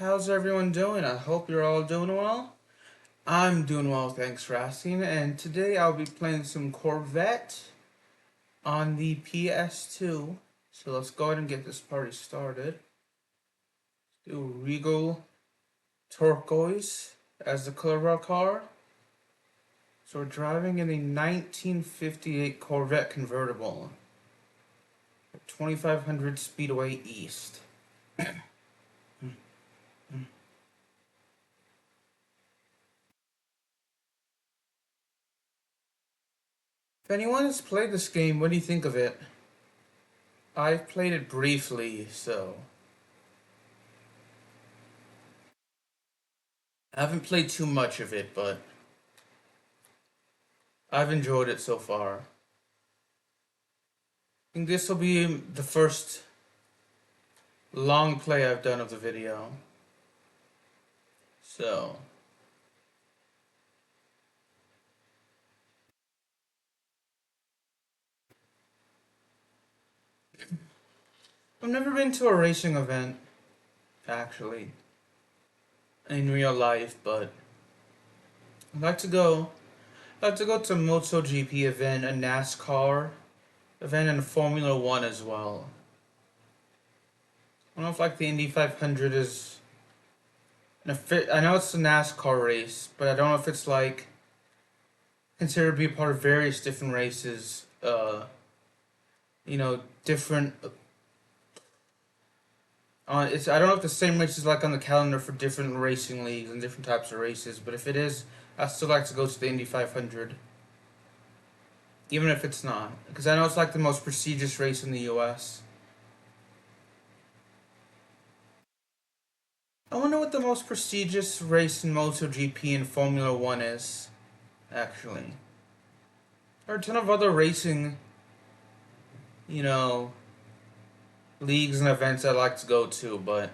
How's everyone doing? I hope you're all doing well. I'm doing well, thanks for asking. And today I'll be playing some Corvette on the PS2. So let's go ahead and get this party started. Do Regal Turquoise as the color of our car. So we're driving in a 1958 Corvette convertible. 2500 Speedway East. If anyone has played this game, what do you think of it? I've played it briefly, so I haven't played too much of it, but I've enjoyed it so far. I think this will be the first long play I've done of the video. So, I've never been to a racing event, actually, in real life, but I'd like to go. I'd like to go to a MotoGP event, a NASCAR event, and a Formula One as well. I don't know if like the Indy 500 is. I know it's a NASCAR race, but I don't know if it's like considered to be a part of various different races. Different. It's I don't know if the same race is like on the calendar for different racing leagues and different types of races, but if it is, I still like to go to the Indy 500, even if it's not, because I know it's like the most prestigious race in the U.S. I wonder what the most prestigious race in MotoGP and Formula One is, actually. There are a ton of other racing, you know, leagues and events I like to go to, but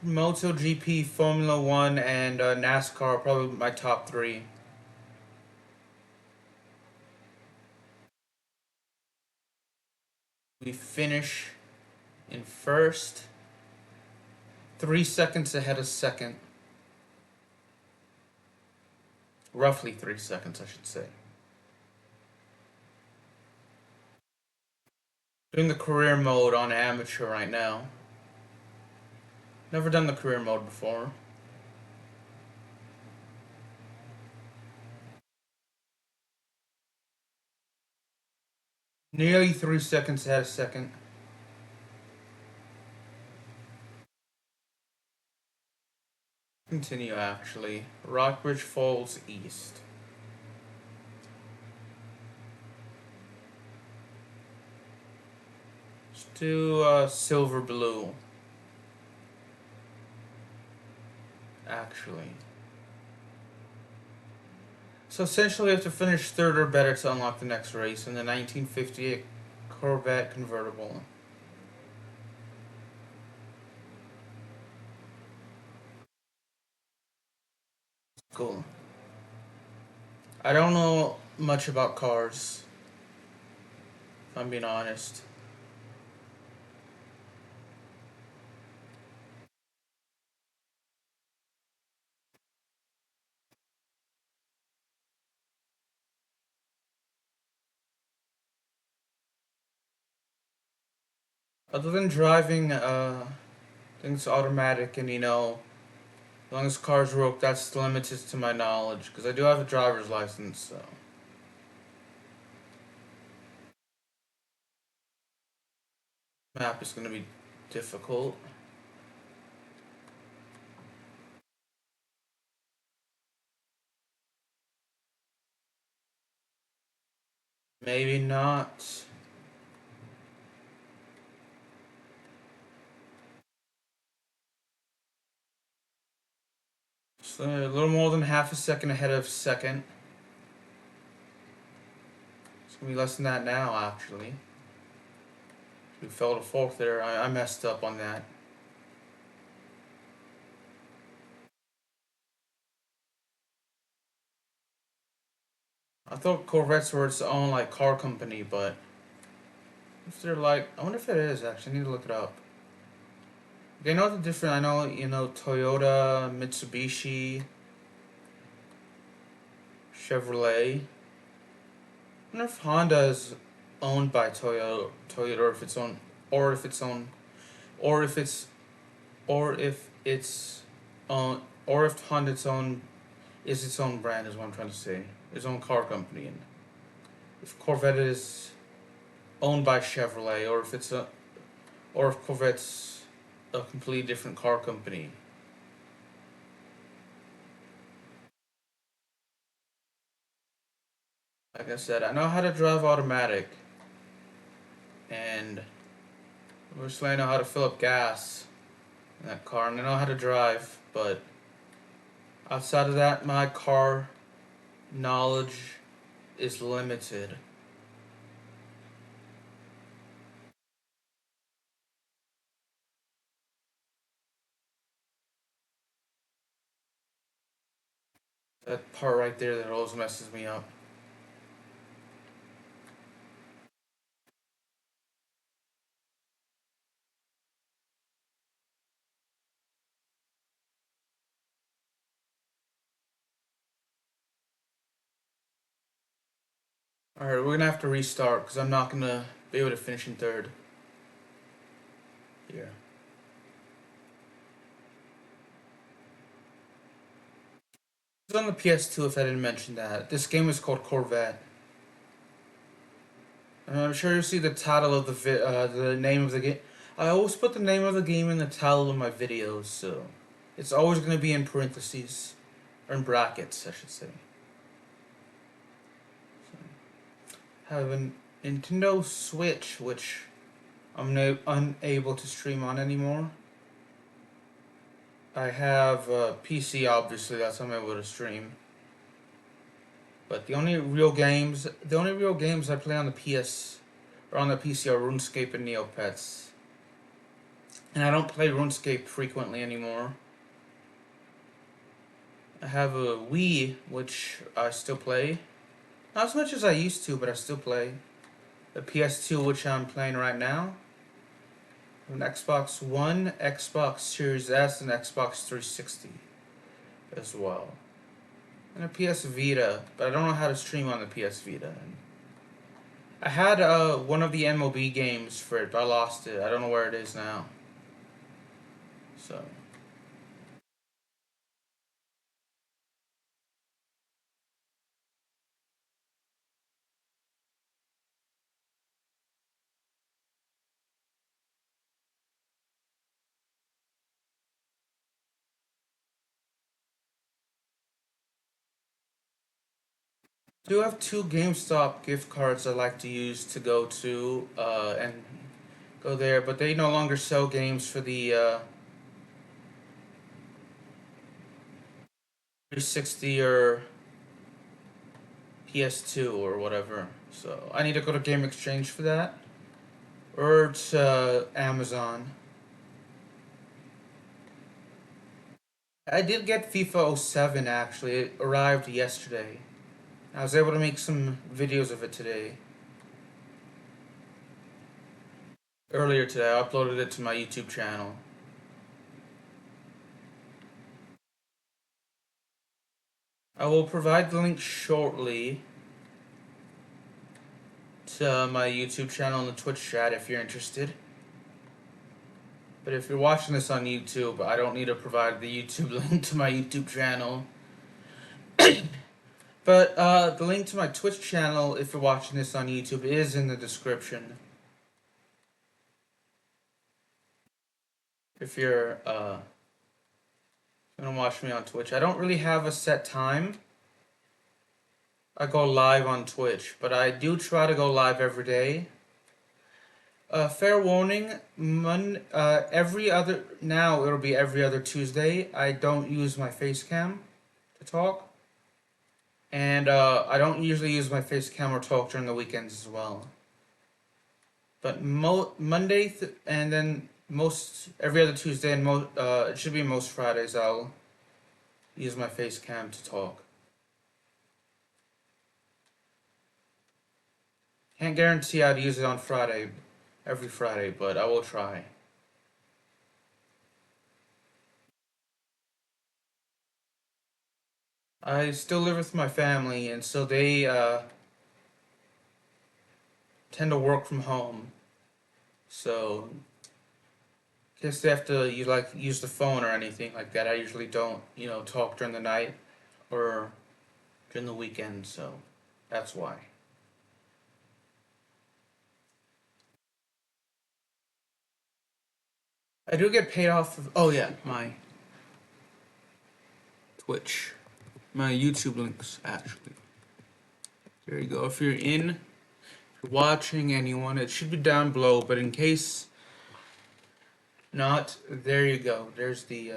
MotoGP, Formula One, and NASCAR are probably my top three. We finish in first, 3 seconds ahead of second. Roughly 3 seconds, I should say. Doing the career mode on amateur right now. Never done the career mode before. Nearly 3 seconds ahead of second. Continue actually. Rockbridge Falls East. Let's do silver blue. Actually. So essentially we have to finish third or better to unlock the next race in the 1958 Corvette convertible. Cool. I don't know much about cars, if I'm being honest. Other than driving, things automatic and as long as cars work, that's limited to my knowledge, because I do have a driver's license, so. Map is going to be difficult. Maybe not. So a little more than half a second ahead of second. It's going to be less than that now, actually. We fell to fourth there. I messed up on that. I thought Corvettes were its own like car company, but if they're like, I wonder if it is actually. I need to look it up. They know the different. I know, Toyota, Mitsubishi, Chevrolet. I wonder if Honda is owned by Toyota, or if it's own, or if it's own, or if it's, or if it's, or if Honda's own is its own brand. Is what I'm trying to say. Its own car company, and if Corvette is owned by Chevrolet, or if Corvette's a completely different car company. Like I said, I know how to drive automatic, and obviously I know how to fill up gas in that car, and I know how to drive, but outside of that, my car knowledge is limited. That part right there that always messes me up. Alright, we're gonna have to restart because I'm not gonna be able to finish in third here. It's on the PS2 if I didn't mention that. This game is called Corvette. And I'm sure you see the title of the name of the game. I always put the name of the game in the title of my videos, so it's always going to be in parentheses, or in brackets, I should say. I have a Nintendo Switch, which I'm unable to stream on anymore. I have a PC, obviously, that's I'm able to stream. But the only real games I play on the PS or on the PC are RuneScape and Neopets. And I don't play RuneScape frequently anymore. I have a Wii, which I still play. Not as much as I used to, but I still play. The PS2, which I'm playing right now. An Xbox One, Xbox Series S, and Xbox 360 as well. And a PS Vita, but I don't know how to stream on the PS Vita. I had one of the MLB games for it, but I lost it. I don't know where it is now. So. I do have two GameStop gift cards I like to use to go to and go there, but they no longer sell games for the 360 or PS2 or whatever. So I need to go to Game Exchange for that, or to Amazon. I did get FIFA '07 actually. It arrived yesterday. I was able to make some videos of it today. Earlier today, I uploaded it to my YouTube channel. I will provide the link shortly to my YouTube channel and the Twitch chat if you're interested. But if you're watching this on YouTube, I don't need to provide the YouTube link to my YouTube channel. But the link to my Twitch channel, if you're watching this on YouTube, is in the description. If you're gonna watch me on Twitch, I don't really have a set time. I go live on Twitch, but I do try to go live every day. Fair warning, every other, now it'll be every other Tuesday. I don't use my face cam to talk. And I don't usually use my face cam or talk during the weekends as well. But Monday and then every other Tuesday and it should be most Fridays I'll use my face cam to talk. Can't guarantee I'd use it on every Friday, but I will try. I still live with my family, and so they tend to work from home. So, I guess they have to use the phone or anything like that. I usually don't, talk during the night or during the weekend. So, that's why. I do get paid off of. Oh yeah, my Twitch, my YouTube links actually. There you go. If you're watching anyone, it should be down below. But in case not, there you go. There's the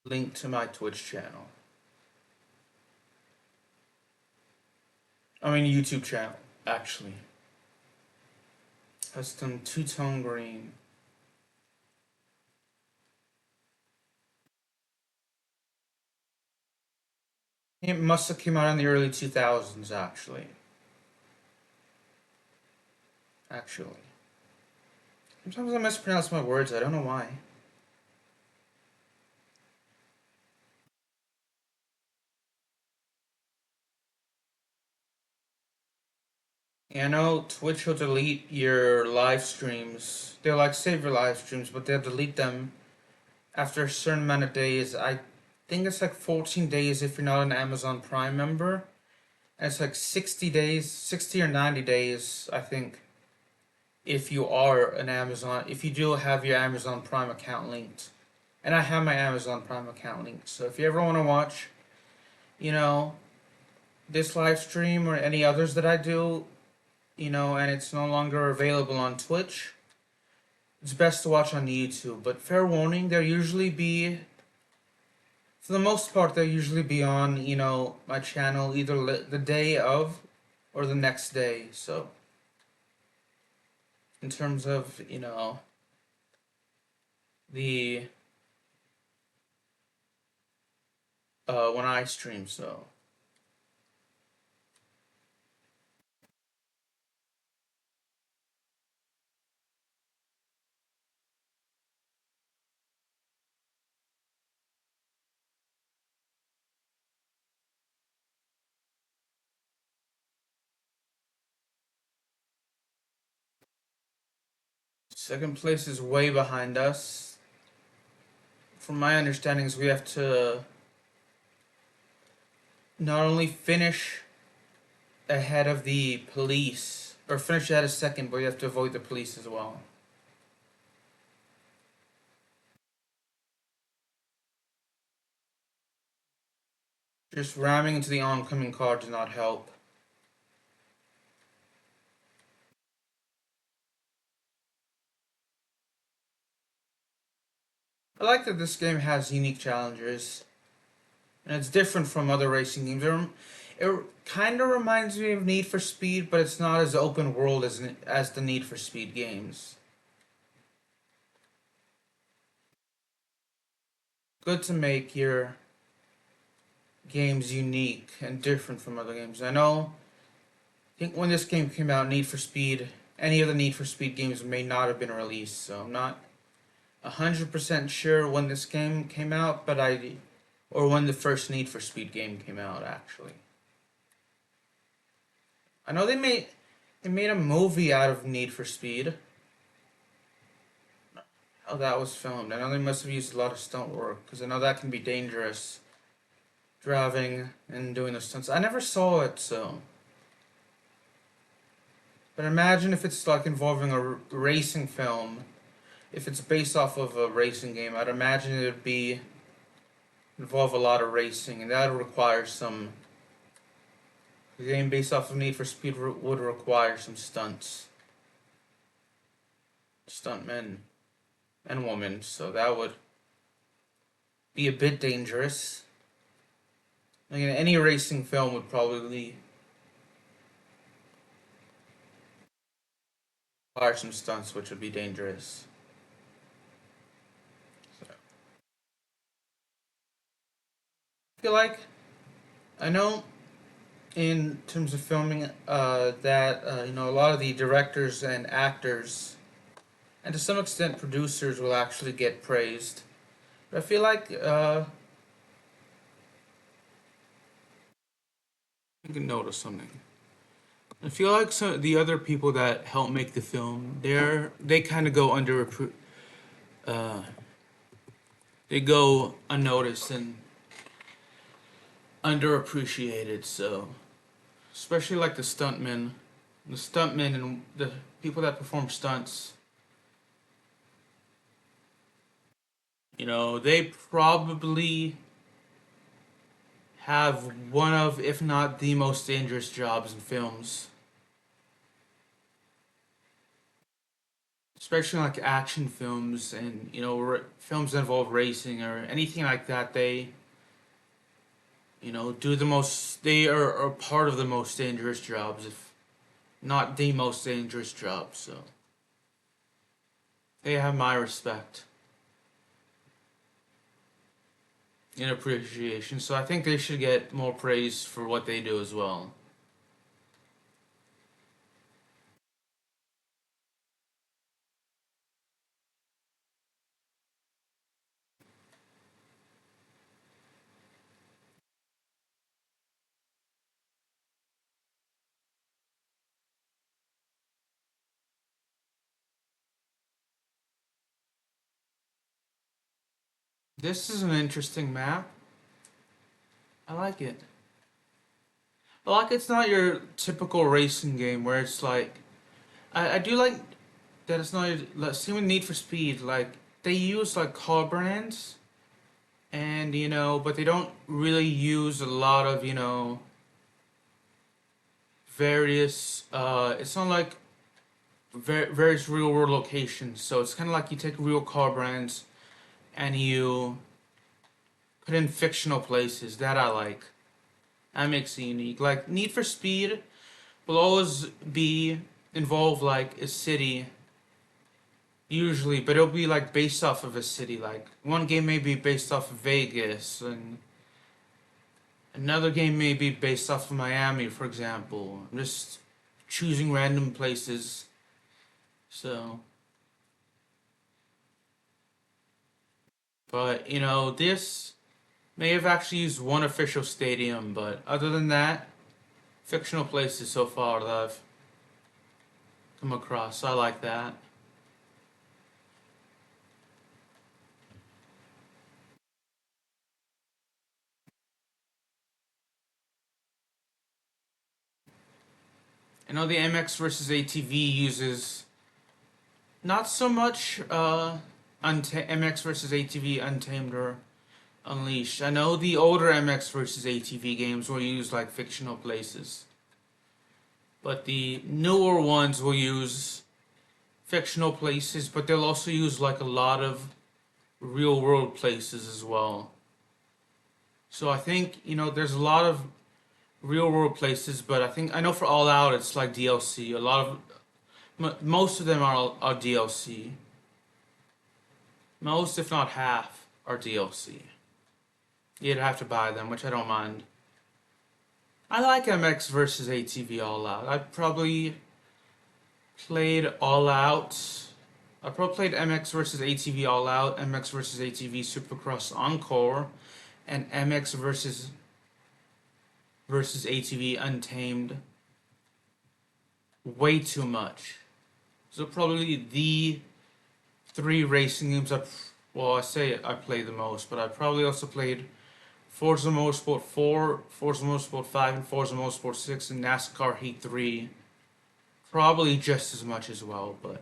link to my Twitch channel. I mean YouTube channel, actually. Custom two-tone green. It must have came out in the early 2000s, actually. Actually. Sometimes I mispronounce my words, I don't know why. Yeah, I know Twitch will delete your live streams. They'll save your live streams, but they'll delete them after a certain amount of days. I think it's 14 days if you're not an Amazon Prime member. And it's 60 days, 60 or 90 days, I think, if you do have your Amazon Prime account linked. And I have my Amazon Prime account linked. So if you ever want to watch, you know, this live stream or any others that I do, and it's no longer available on Twitch, it's best to watch on YouTube. But fair warning, for the most part, they'll usually be on, my channel either the day of or the next day. So, in terms of, the, when I stream, so. Second place is way behind us. From my understandings, we have to not only finish ahead of the police, or finish ahead of second, but we have to avoid the police as well. Just ramming into the oncoming car does not help. I like that this game has unique challenges, and it's different from other racing games. It kind of reminds me of Need for Speed, but it's not as open world as the Need for Speed games. Good to make your games unique and different from other games. I think when this game came out, any of the Need for Speed games may not have been released, so I'm not 100% sure when this game came out, or when the first Need for Speed game came out, actually. I know they made a movie out of Need for Speed. How that was filmed. I know they must have used a lot of stunt work, because I know that can be dangerous, driving and doing the stunts. I never saw it, so. But imagine if it's involving a racing film. If it's based off of a racing game, I'd imagine it would involve a lot of racing, and that would require some. The game based off of Need for Speed would require some stuntmen and women, so that would be a bit dangerous. Any racing film would probably require some stunts, which would be dangerous. So, I feel like I know in terms of filming that a lot of the directors and actors, and to some extent producers, will actually get praised I feel like you can notice something. I feel like some the other people that help make the film, they kind of go uh, they go unnoticed and underappreciated. So especially like the stuntmen and the people that perform stunts. You know, they probably have one of, if not the most dangerous jobs in films. Especially like action films and, you know, films that involve racing or anything like that. They, you know, they are part of the most dangerous jobs, if not the most dangerous job. So they have my respect and appreciation. So I think they should get more praise for what they do as well. This is an interesting map. I like it. I like it's not your typical racing game where it's like I do like that it's not like same with Need for Speed. Like they use like car brands and you know, but they don't really use a lot of you know various. It's not like various real world locations. So it's kind of like you take real car brands and you put in fictional places that I like. That makes it unique. Like Need for Speed will always be involve like a city usually, but it'll be like based off of a city. Like one game may be based off of Vegas, and another game may be based off of Miami, for example. I'm just choosing random places. So, but you know, this may have actually used one official stadium, but other than that, fictional places so far that I've come across. So I like that. I know the MX versus ATV uses not so much MX versus ATV Untamed or Unleashed. I know the older MX versus ATV games will use like fictional places, but the newer ones will use fictional places, but they'll also use like a lot of real world places as well. So I think, you know, there's a lot of real world places, but I know for All Out it's like DLC. A lot of most of them are DLC. Most, if not half, are DLC. You'd have to buy them, which I don't mind. I like MX versus ATV All Out. I probably played All Out. I probably played MX versus ATV All Out, MX versus ATV Supercross Encore, and MX versus ATV Untamed way too much. So probably the three racing games I say I play the most, but I probably also played Forza Motorsport 4, Forza Motorsport 5, and Forza Motorsport 6, and NASCAR Heat 3. Probably just as much as well, but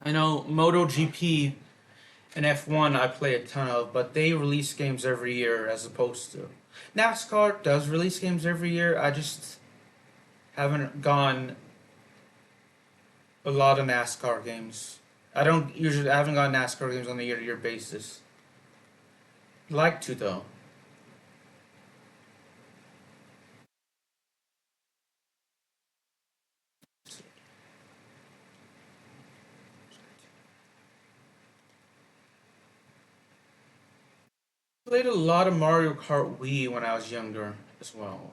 I know MotoGP and F1 I play a ton of, but they release games every year as opposed to NASCAR does release games every year. I just haven't gone a lot of NASCAR games. I haven't gone NASCAR games on a year-to-year basis. Like to though. Played a lot of Mario Kart Wii when I was younger as well.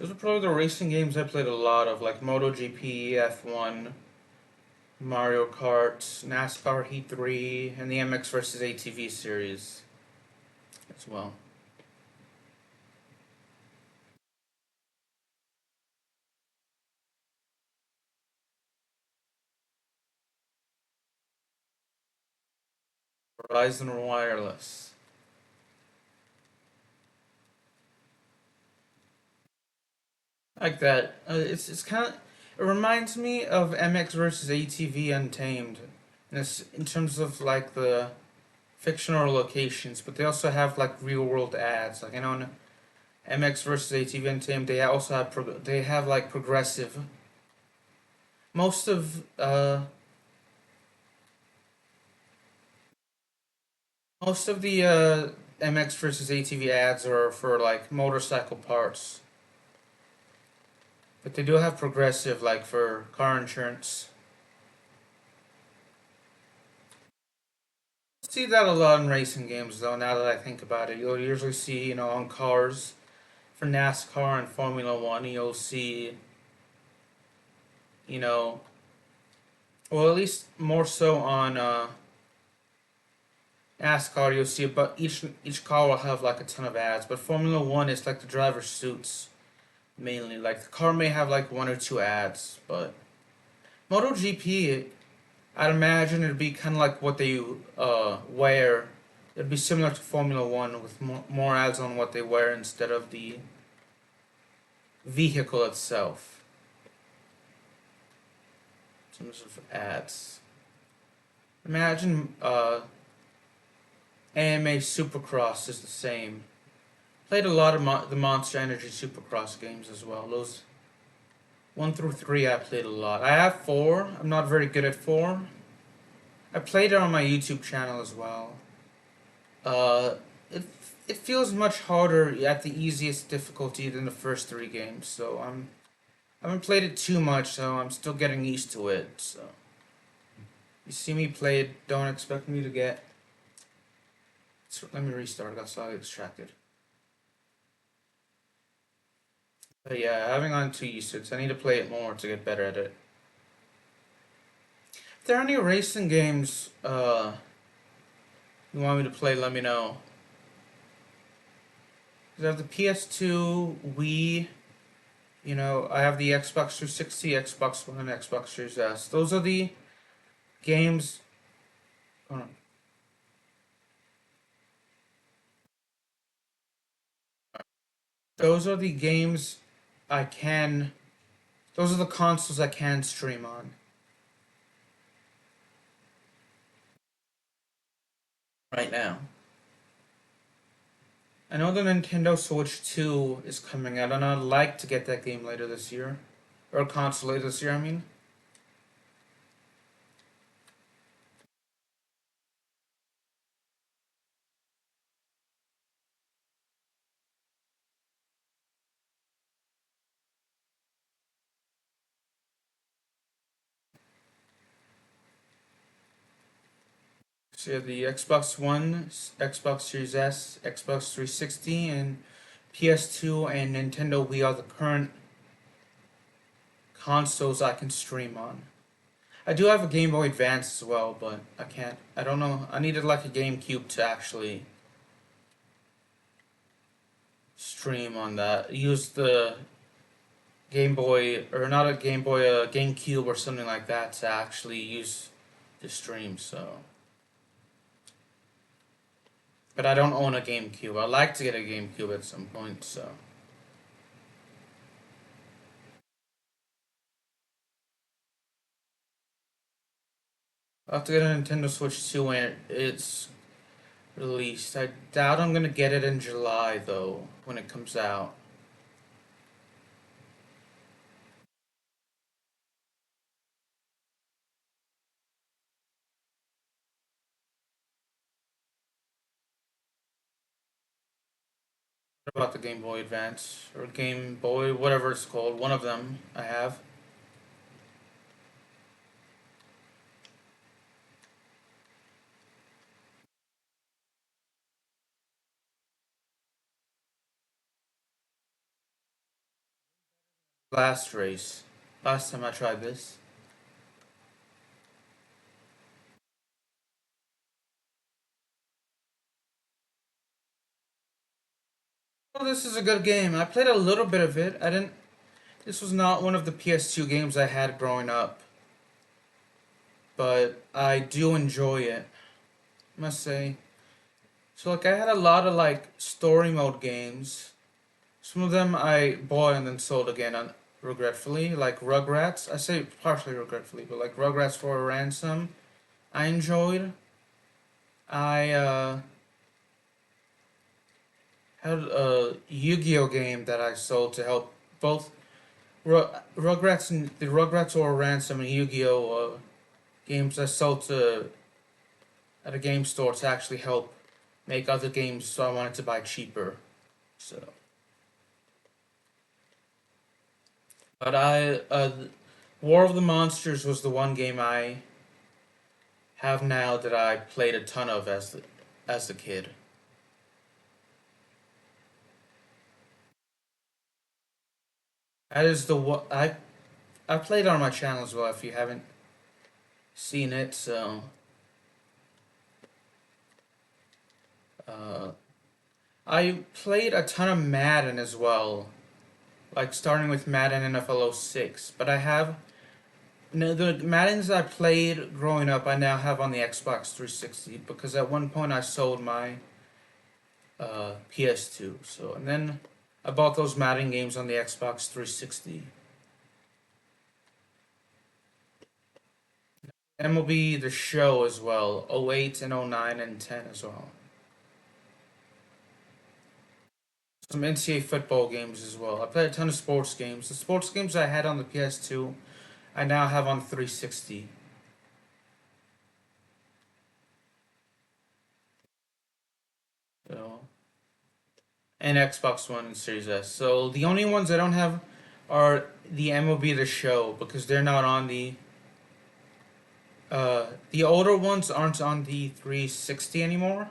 Those are probably the racing games I played a lot of, like MotoGP, F1, Mario Kart, NASCAR Heat 3, and the MX vs. ATV series as well. Verizon Wireless. Like that. It's kind of. It reminds me of MX vs. ATV Untamed, in terms of like the fictional locations, but they also have like real world ads. Like I know in MX vs. ATV Untamed, they also have they have like progressive. Most of most of the MX vs. ATV ads are for like motorcycle parts, but they do have progressive like for car insurance. See that a lot in racing games though. Now that I think about it, you'll usually see on cars for NASCAR and Formula One. You'll see you know well at least more so on NASCAR. You'll see but each car will have like a ton of ads. But Formula One is like the driver suits mainly. Like the car may have like one or two ads, but MotoGP, I'd imagine it'd be kind of like what they wear. It'd be similar to Formula One with more ads on what they wear instead of the vehicle itself. In terms of ads, imagine AMA Supercross is the same. Played a lot of the Monster Energy Supercross games as well. Those 1 through 3 I played a lot. I have 4. I'm not very good at 4. I played it on my YouTube channel as well. Uh, it it feels much harder at the easiest difficulty than the first 3 games. So I haven't played it too much, so I'm still getting used to it. So you see me play it, don't expect me to get. So let me restart. I got slightly distracted. But yeah, I haven't gotten too used to it. So I need to play it more to get better at it. If there are any racing games you want me to play, let me know. 'Cause I have the PS2, Wii. I have the Xbox 360, Xbox One, and Xbox Series S. Those are the games. uh, Those are the games I can. Those are the consoles I can stream on right now. I know the Nintendo Switch 2 is coming out, and I'd like to get that game later this year. Or console later this year, I mean. So you have the Xbox One, Xbox Series S, Xbox 360, and PS2 and Nintendo Wii are the current consoles I can stream on. I do have a Game Boy Advance as well, but I can't. I don't know. I needed like a GameCube to actually stream on that. Use the Game Boy, or not a Game Boy, a GameCube or something like that to actually use the stream. So, but I don't own a GameCube. I'd like to get a GameCube at some point. So, I'll have to get a Nintendo Switch 2 when it's released. I doubt I'm gonna get it in July though when it comes out. What about the Game Boy Advance or Game Boy, whatever it's called? One of them I have. last race. Last time I tried this. Well, this is a good game. I played a little bit of it. I didn't. This was not one of the PS2 games I had growing up, but I do enjoy it. I must say. So like I had a lot of like story mode games. Some of them I bought and then sold again regretfully, like Rugrats. I say partially regretfully, but like Rugrats for a Ransom. I enjoyed. I had a Yu-Gi-Oh game that I sold to help both Rugrats and the Rugrats or Ransom and Yu-Gi-Oh games I sold to at a game store to actually help make other games. So I wanted to buy cheaper. So, but War of the Monsters was the one game I have now that I played a ton of as a kid. That is the what I played on my channel as well. If you haven't seen it, so uh, I played a ton of Madden as well, like starting with Madden NFL 06. But I have no the Maddens I played growing up. I now have on the Xbox 360 because at one point I sold my PS2. So and then I bought those Madden games on the Xbox 360. MLB The Show as well, 08 and 09 and 10 as well. Some NCAA football games as well. I played a ton of sports games. The sports games I had on the PS2, I now have on 360. So, and Xbox One and Series S. So the only ones I don't have are the MLB The Show because they're not on the older ones aren't on the 360 anymore.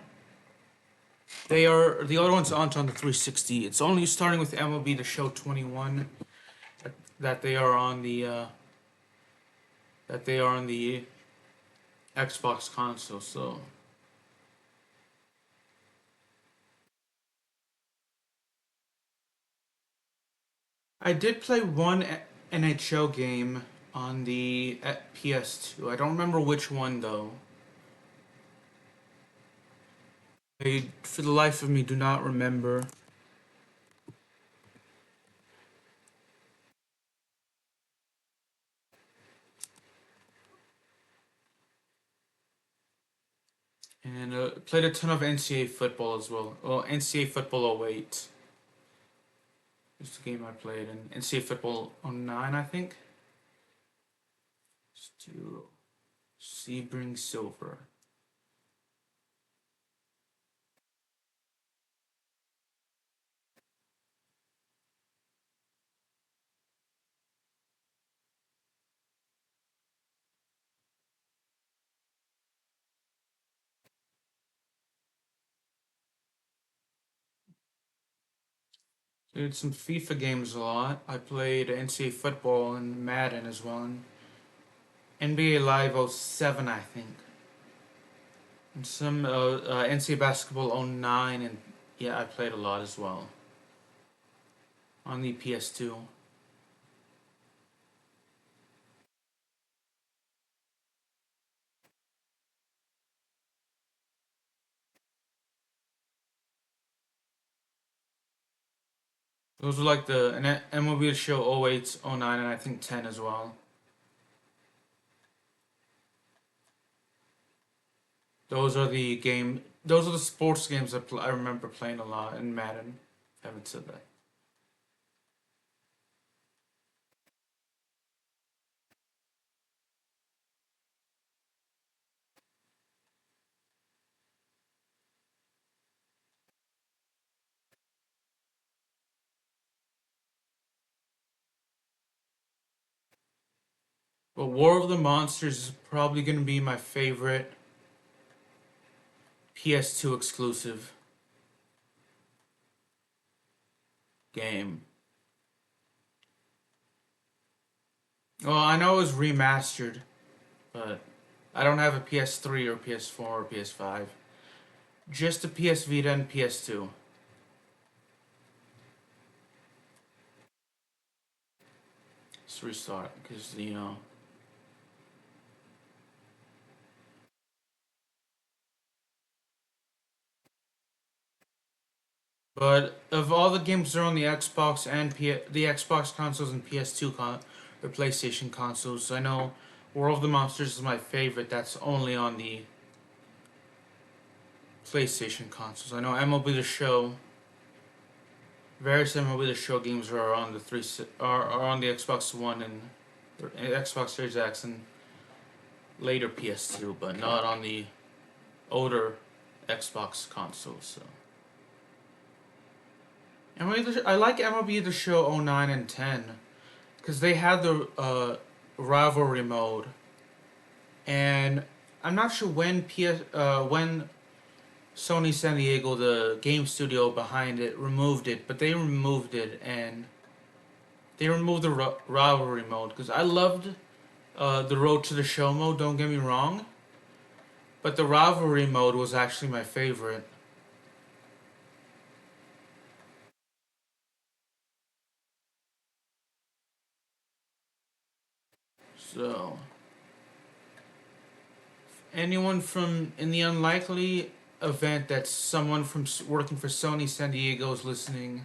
The older ones aren't on the 360. It's only starting with MLB The Show 21 that they are on the Xbox console. So I did play one NHL game on the PS2. I don't remember which one though. I, for the life of me, do not remember. And played a ton of NCAA football as well. Well, NCAA football 08 is the game I played, and NCAA football 09, I think. To Sebring Silver. Did some FIFA games a lot. I played NCAA football and Madden as well. And NBA Live 07, I think. And some NCAA basketball 09, and yeah, I played a lot as well on the PS2. Those were like the MLB Show 08, 09, and I think 10 as well. Those are the game. Those are the sports games I remember playing a lot in Madden. Haven't said that. But War of the Monsters is probably going to be my favorite PS2 exclusive game. Well, I know it was remastered, but I don't have a PS3 or PS4 or PS5. Just a PS Vita and PS2. Let's restart, because, you know. But of all the games that are on the Xbox and the Xbox consoles and PS2 or PlayStation consoles, I know World of the Monsters is my favorite. That's only on the PlayStation consoles. I know MLB The Show, various MLB The Show games are on the are on the Xbox One and Xbox Series X and later PS2, but not on the older Xbox consoles. So I like MLB The Show 09 and 10 because they had the rivalry mode, and I'm not sure when Sony San Diego, the game studio behind it, removed it, but they removed it and they removed the rivalry mode because I loved the Road to the Show mode. Don't get me wrong, but the rivalry mode was actually my favorite. So anyone from in the unlikely event that someone from working for Sony San Diego is listening,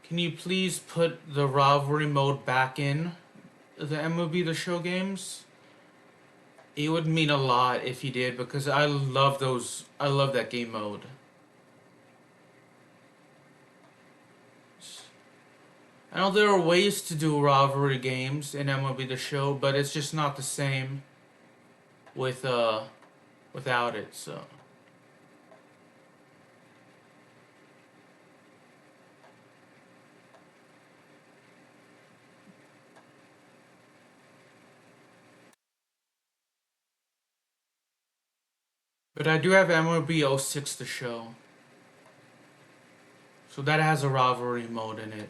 can you please put the rivalry mode back in the MLB The Show games? It would mean a lot if you did because I love those. I love that game mode. I know there are ways to do rivalry games in MLB The Show, but it's just not the same with without it. So, but I do have MLB 06 The Show, so that has a rivalry mode in it.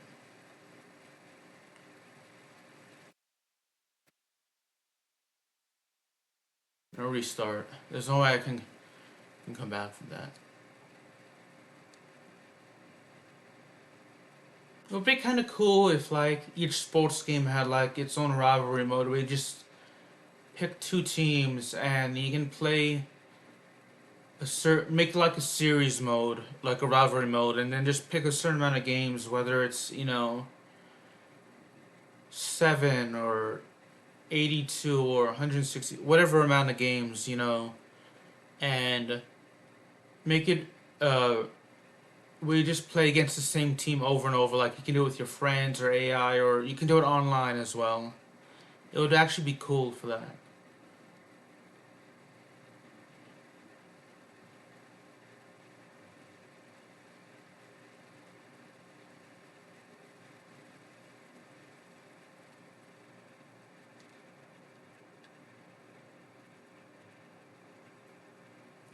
No restart. There's no way I can come back from that. It would be kind of cool if like each sports game had like its own rivalry mode where you just pick two teams and you can play make like a series mode, like a rivalry mode, and then just pick a certain amount of games, whether it's 7 or 82 or 160, whatever amount of games, and make it uh where you just play against the same team over and over. Like you can do it with your friends or AI, or you can do it online as well. It would actually be cool for that.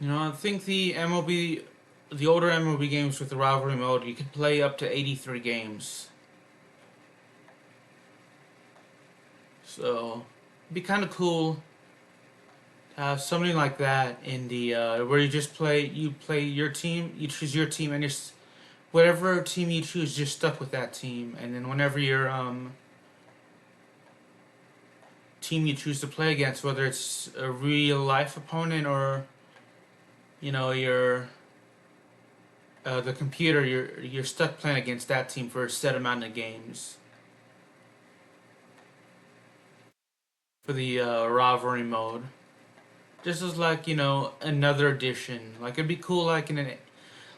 I think the older MLB games with the rivalry mode, you could play up to 83 games. So, it'd be kind of cool to have something like that in the where you play your team, you choose your team, and whatever team you choose, you're stuck with that team. And then whenever your team you choose to play against, whether it's a real life opponent or your the computer, you're stuck playing against that team for a set amount of games for the rivalry mode. This is like another addition. Like it'd be cool like in the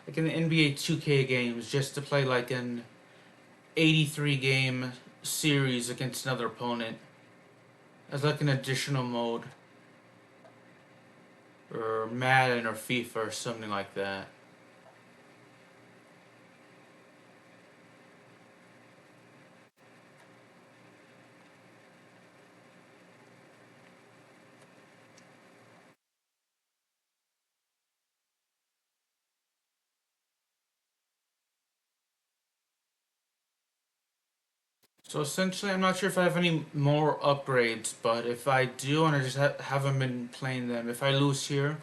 NBA 2K games just to play like an 83 game series against another opponent as like an additional mode, or Madden or FIFA or something like that. So essentially, I'm not sure if I have any more upgrades, but if I do and I just haven't been playing them, if I lose here,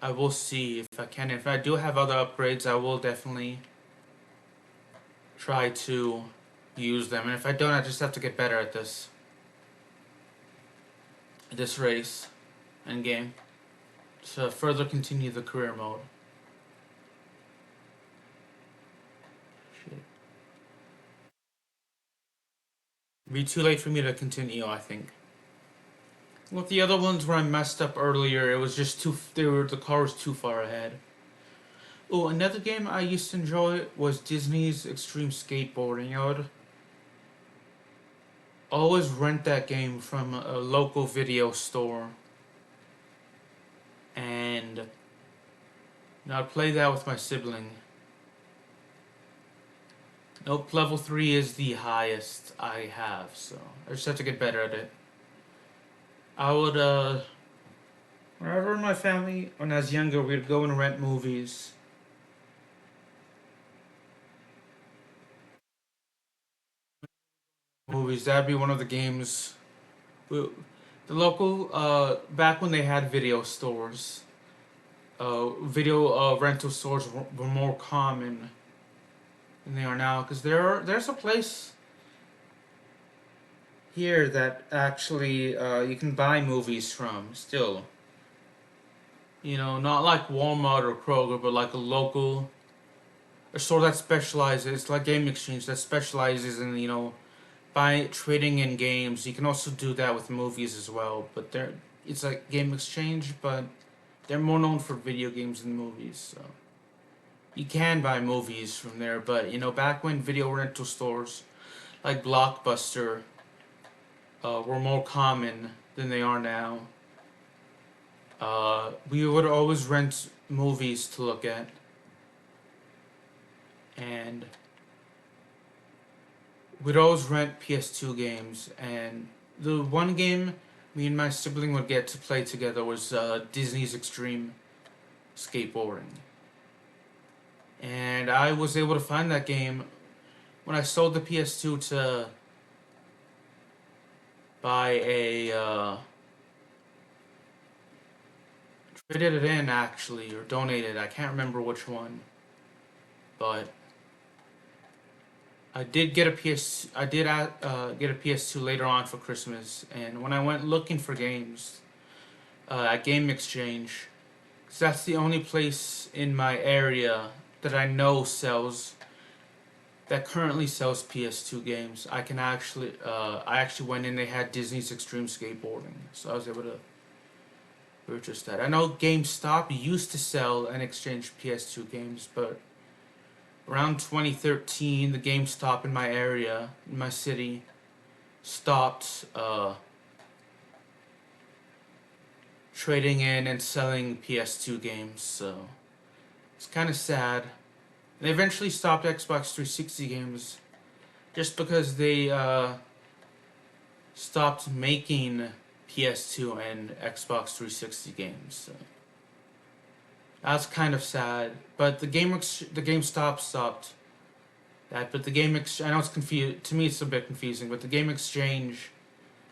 I will see if I can. If I do have other upgrades, I will definitely try to use them. And if I don't, I just have to get better at this race and game to further continue the career mode. Shit. It'd be too late for me to continue, I think. With the other ones where I messed up earlier, it was just the car was too far ahead. Oh, another game I used to enjoy was Disney's Extreme Skateboarding. I would always rent that game from a local video store, and I'd play that with my sibling. Nope, level 3 is the highest I have, so I just have to get better at it. I would, whenever my family, when I was younger, we'd go and rent movies. That'd be one of the games. The local, back when they had video stores, video rental stores were more common than they are now. Because there's a place here that actually you can buy movies from still. You know, not like Walmart or Kroger, but like a store that specializes, it's like Game Exchange that specializes in, by trading in games. You can also do that with movies as well, but it's like Game Exchange, but they're more known for video games than movies. So you can buy movies from there, but back when video rental stores like Blockbuster were more common than they are now, we would always rent movies to look at, and we'd always rent PS2 games. And the one game me and my sibling would get to play together was Disney's Extreme Skateboarding. And I was able to find that game when I sold the PS2 to buy traded it in actually, or donated. I can't remember which one, but I did get a get a PS2 later on for Christmas. And when I went looking for games at Game Exchange, because that's the only place in my area that I know that currently sells PS2 games. I actually went in. They had Disney's Extreme Skateboarding, so I was able to purchase that. I know GameStop used to sell and exchange PS2 games, but around 2013, the GameStop in my area, in my city, stopped trading in and selling PS2 games. So it's kind of sad. They eventually stopped Xbox 360 games just because they stopped making PS2 and Xbox 360 games. So that's kind of sad. But the GameStop stopped that. But I know it's confused. To me, it's a bit confusing. But the Game Exchange,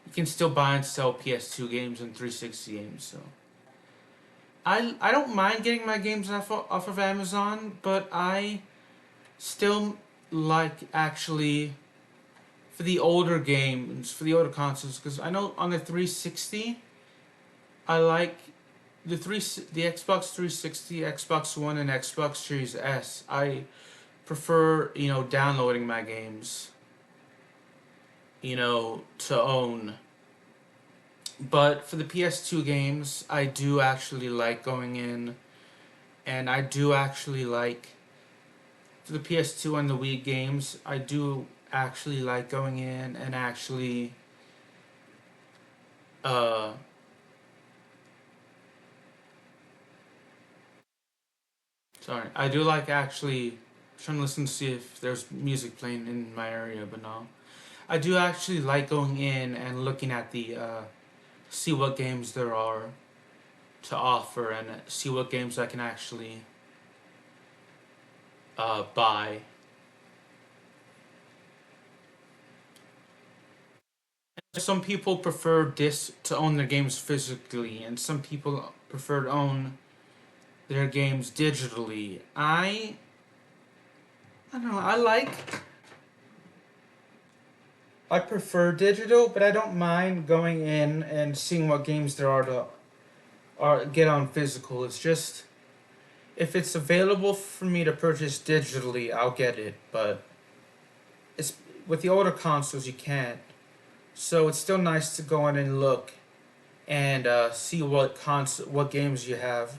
you can still buy and sell PS2 games and 360 games. So I don't mind getting my games off of Amazon, but I still like actually for the older games, for the older consoles, because I know on the 360, I like the Xbox 360, Xbox One, and Xbox Series S. I prefer downloading my games to own. But for the PS2 games, I do actually like going in, and I do actually like, for the PS2 and the Wii games, I do actually like going in and actually sorry, I do like actually trying to listen to see if there's music playing in my area, but no. I do actually like going in and looking at the see what games there are to offer and see what games I can actually buy. some people prefer to own their games physically, and some people prefer to own their games digitally. I don't know. I prefer digital, but I don't mind going in and seeing what games there are to get on physical. It's just if it's available for me to purchase digitally, I'll get it. But it's with the older consoles you can't. So it's still nice to go in and look and see what games you have,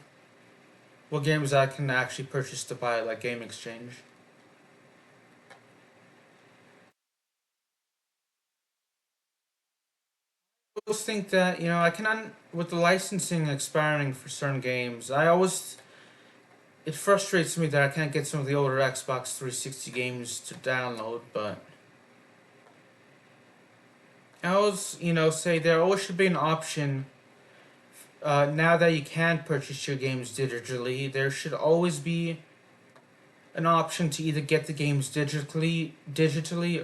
what games I can actually purchase to buy, like Game Exchange. I always think that I with the licensing expiring for certain games. It frustrates me that I can't get some of the older Xbox 360 games to download, but I always say there always should be an option. Now that you can purchase your games digitally, there should always be an option to either get the games digitally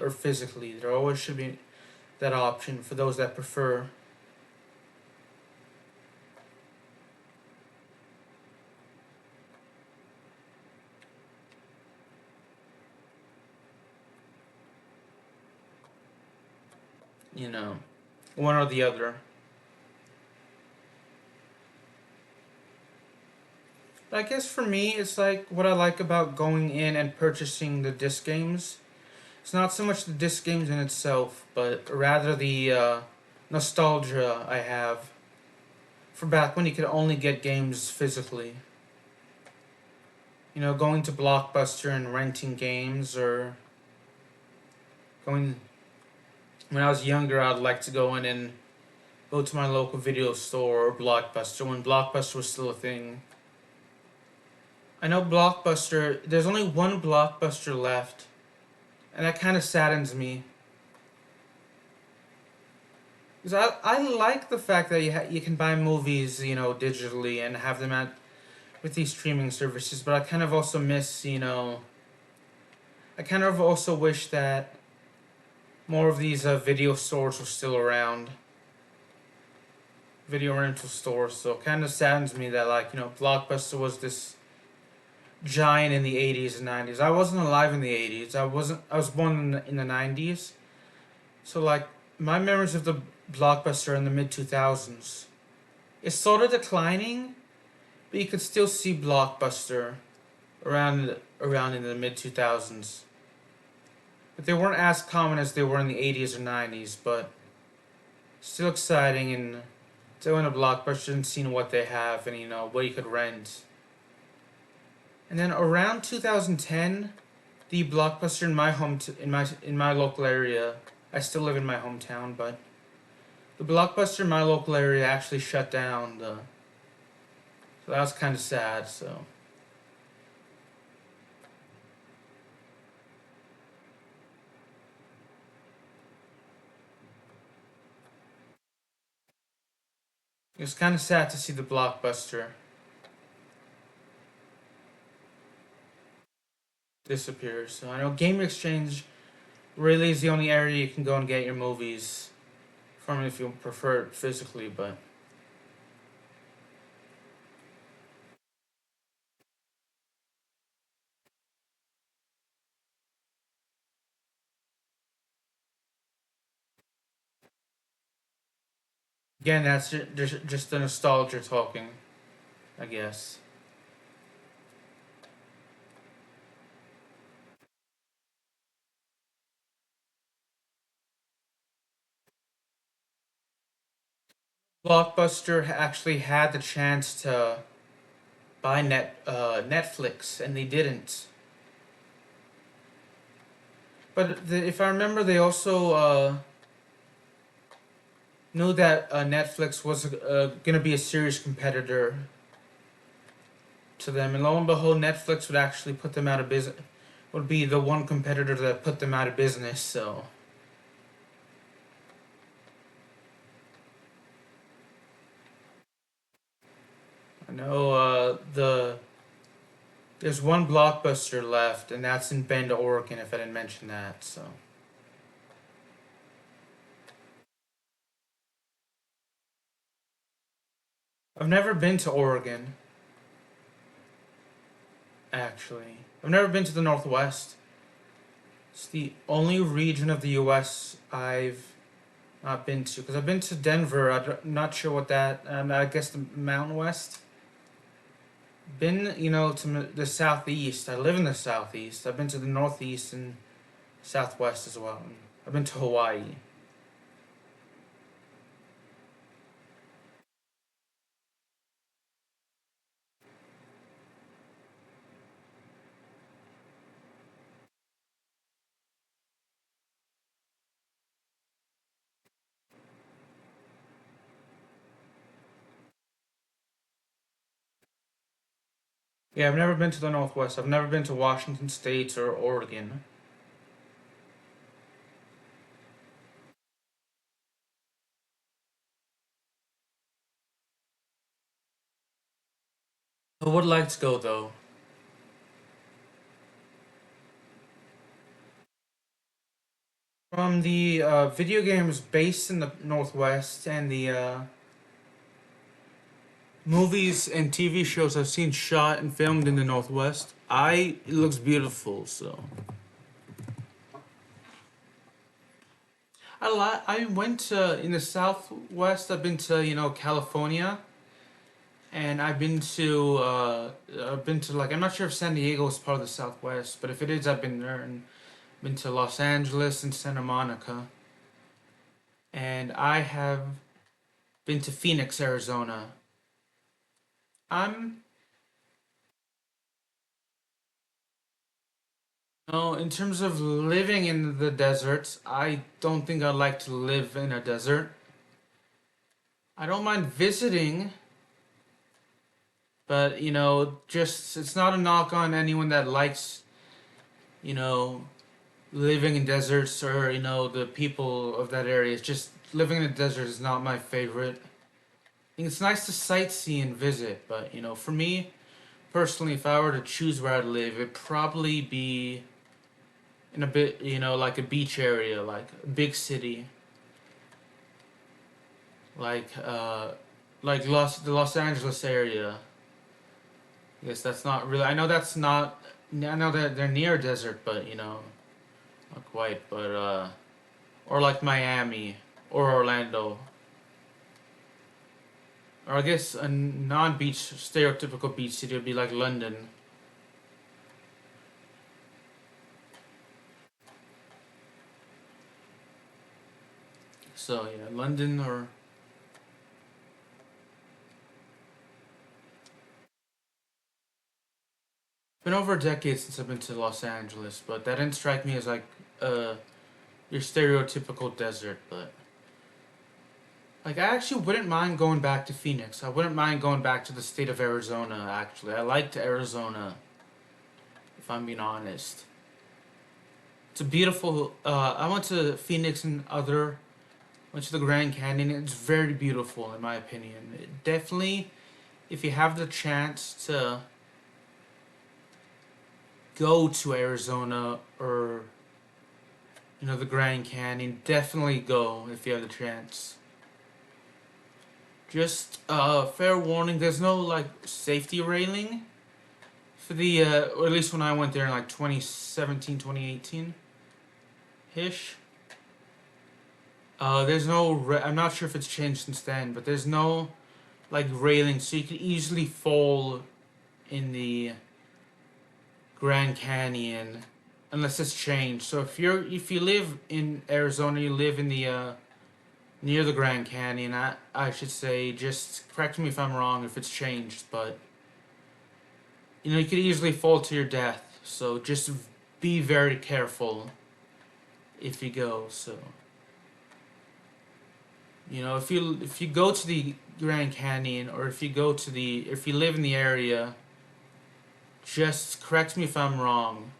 or physically. There always should be that option for those that prefer. You know, one or the other. But I guess for me, it's like what I like about going in and purchasing the disc games. It's not so much the disc games in itself, but rather the nostalgia I have for back when you could only get games physically. Going to Blockbuster and renting games, or going. When I was younger, I'd like to go in and go to my local video store or Blockbuster when Blockbuster was still a thing. I know Blockbuster, there's only one Blockbuster left, and that kind of saddens me. Because I like the fact that you can buy movies, digitally and have them with these streaming services, but I kind of also miss, I kind of also wish that more of these video stores were still around. Video rental stores, so it kind of saddens me that, like, Blockbuster was this giant in the 80s and 90s. I wasn't alive in the 80s. I was born in the 90s. So, like, my memories of the Blockbuster in the mid 2000s. It's sort of declining, but you could still see Blockbuster around in the mid 2000s. But they weren't as common as they were in the 80s or 90s, but still exciting and to go in a Blockbuster and seeing what they have and what you could rent. And then around 2010, the Blockbuster in my in my local area. I still live in my hometown, but the Blockbuster in my local area actually shut down. So that was kind of sad. So. It was kind of sad to see the Blockbuster disappear. So I know Game Exchange really is the only area you can go and get your movies from if you prefer it physically, but again, that's just the nostalgia talking, I guess. Blockbuster actually had the chance to buy Netflix, and they didn't. But if I remember, they also knew that Netflix was going to be a serious competitor to them, and lo and behold, Netflix would actually put them out of business. Would be the one competitor that put them out of business. So I know there's one Blockbuster left, and that's in Bend, Oregon. If I didn't mention that, so. I've never been to Oregon, actually. I've never been to the Northwest. It's the only region of the U.S. I've not been to. Because I've been to Denver. I'm not sure what that. I guess the Mountain West. Been, to the Southeast. I live in the Southeast. I've been to the Northeast and Southwest as well. I've been to Hawaii. Yeah, I've never been to the Northwest. I've never been to Washington State or Oregon. I would like to go though. From the video games based in the Northwest and the movies and TV shows I've seen shot and filmed in the Northwest, it looks beautiful. So I went to in the Southwest. I've been to California, and I've been to like I'm not sure if San Diego is part of the Southwest, but if it is, I've been there and been to Los Angeles and Santa Monica, and I have been to Phoenix, Arizona. I'm No, in terms of living in the desert, I don't think I'd like to live in a desert. I don't mind visiting, but just it's not a knock on anyone that likes, you know, living in deserts or, the people of that area. It's just living in a desert is not my favorite. I think it's nice to sightsee and visit, but, for me personally, if I were to choose where I'd live, it'd probably be in a bit, like a beach area, like a big city, like the Los Angeles area. I guess that's not really. I know that's not. I know that they're near a desert, but not quite. But or like Miami or Orlando, or I guess a non-beach stereotypical beach city would be like London. So yeah, London or. Been over a decade since I've been to Los Angeles, but that didn't strike me as like uh your stereotypical desert. But like I actually wouldn't mind going back to Phoenix. I wouldn't mind going back to the state of Arizona. Actually, I liked Arizona. If I'm being honest, it's a beautiful. I went to Phoenix and went to the Grand Canyon. It's very beautiful in my opinion. Definitely, if you have the chance to go to Arizona or the Grand Canyon, definitely go if you have the chance. Just fair warning, there's no like safety railing for the or at least when I went there in like 2017, 2018 ish. There's no I'm not sure if it's changed since then, but there's no like railing, so you could easily fall in the Grand Canyon unless it's changed. So if you live in Arizona, you live in the near the Grand Canyon, I should say, just correct me if I'm wrong if it's changed, but you could easily fall to your death. So just be very careful if you go. So if you go to the Grand Canyon or if you live in the area, just correct me if I'm wrong.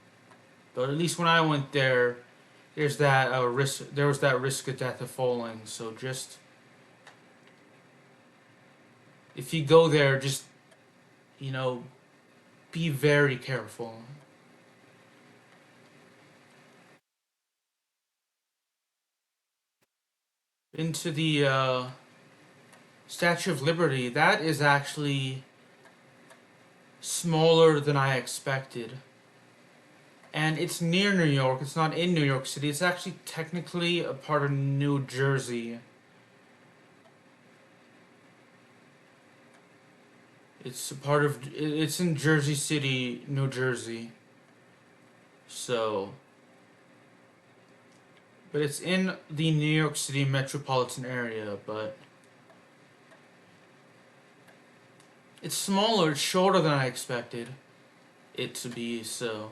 But at least when I went there, there was that risk of death of falling. So just if you go there, just you know be very careful. Into the Statue of Liberty, that is actually smaller than I expected. And it's near New York, it's not in New York City, it's actually technically a part of New Jersey. It's in Jersey City, New Jersey. So, but it's in the New York City metropolitan area, but it's smaller, it's shorter than I expected it to be, so.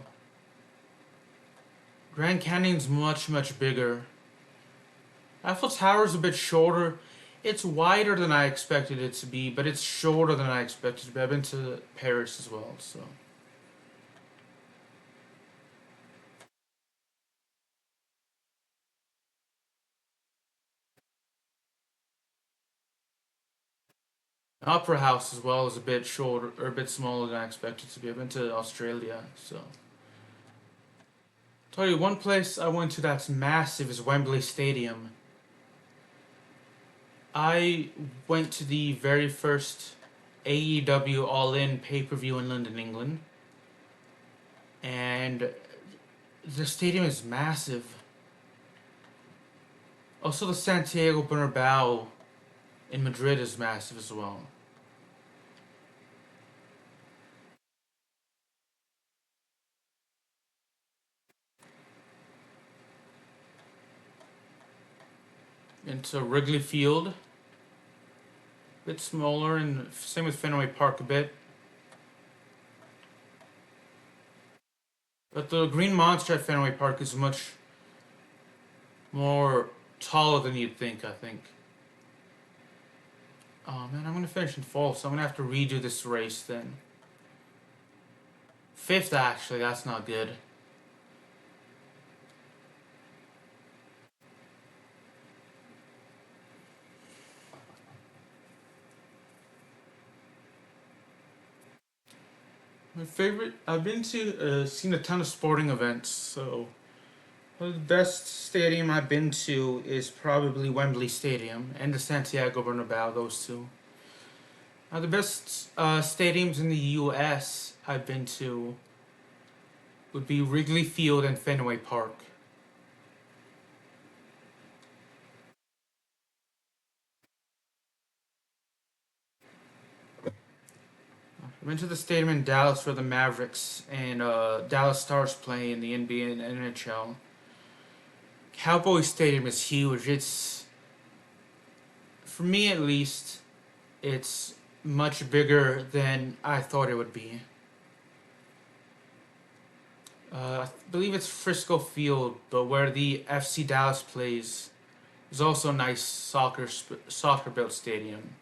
Grand Canyon's much, much bigger. Eiffel Tower's a bit shorter. It's wider than I expected it to be, but it's shorter than I expected it to be. I've been to Paris as well, so. Opera House as well is a bit shorter, or a bit smaller than I expected it to be. I've been to Australia, so. Tell you, one place I went to that's massive is Wembley Stadium. I went to the very first AEW All In pay-per-view in London, England. And the stadium is massive. Also, the Santiago Bernabeu in Madrid is massive as well. Into Wrigley Field, a bit smaller, and same with Fenway Park a bit. But the Green Monster at Fenway Park is much more taller than you'd think, I think. Oh man, I'm gonna finish in fourth, so I'm gonna have to redo this race then. Fifth, actually, that's not good. My favorite, I've been to, seen a ton of sporting events, so the best stadium I've been to is probably Wembley Stadium and the Santiago Bernabeu, those two. The best stadiums in the U.S. I've been to would be Wrigley Field and Fenway Park. I went to the stadium in Dallas where the Mavericks and Dallas Stars play in the NBA and NHL. Cowboy Stadium is huge. It's, for me at least, it's much bigger than I thought it would be. I believe it's Frisco Field, but where the FC Dallas plays is also a nice soccer built stadium.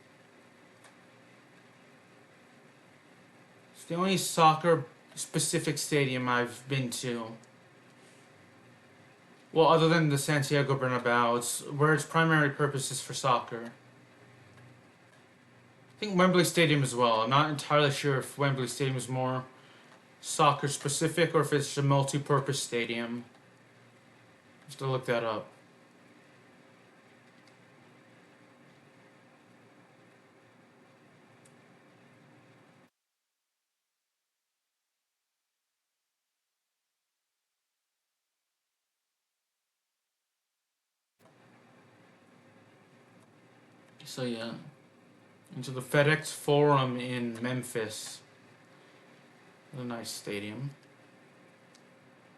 It's the only soccer specific stadium I've been to. Well, other than the Santiago Bernabeu, it's where its primary purpose is for soccer. I think Wembley Stadium as well. I'm not entirely sure if Wembley Stadium is more soccer specific or if it's a multi-purpose stadium. I have to look that up. So yeah, into the FedEx Forum in Memphis. A nice stadium.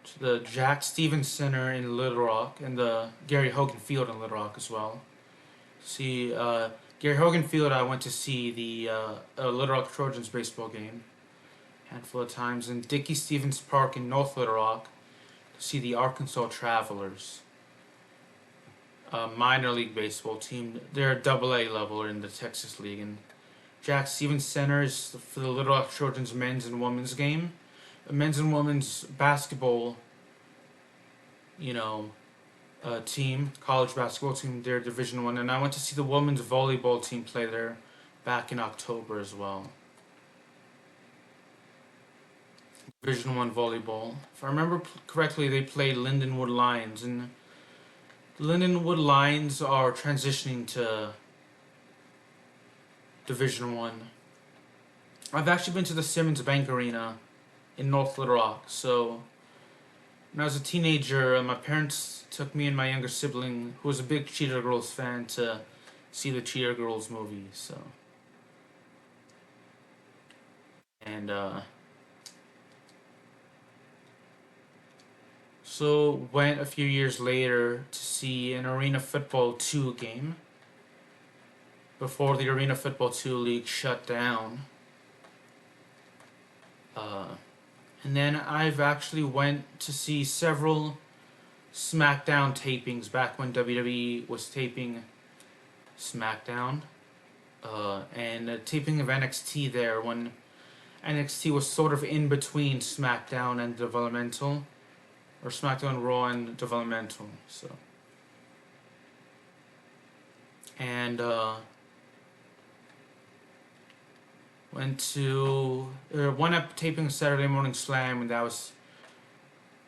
To the Jack Stevens Center in Little Rock and the Gary Hogan Field in Little Rock as well. See, Gary Hogan Field, I went to see the Little Rock Trojans baseball game a handful of times, and Dickey Stevens Park in North Little Rock to see the Arkansas Travelers, a minor league baseball team. They're a AA level in the Texas League, and Jack Stevens Center is for the Little Rock Trojans men's and women's game. A men's and women's basketball, team, college basketball team, they're Division One, and I went to see the women's volleyball team play there back in October as well. Division One volleyball. If I remember correctly, they played Lindenwood Lions, and the Lindenwood Lions are transitioning to Division One. I've actually been to the Simmons Bank Arena in North Little Rock. So when I was a teenager, my parents took me and my younger sibling, who was a big Cheetah Girls fan, to see the Cheetah Girls movie. And so went a few years later to see an Arena Football 2 game before the Arena Football 2 league shut down. And then I've actually went to see several SmackDown tapings back when WWE was taping SmackDown. And a taping of NXT there when NXT was sort of in between SmackDown and Developmental. Or SmackDown, Raw, and Developmental. So. And went to one up taping Saturday Morning Slam, and that was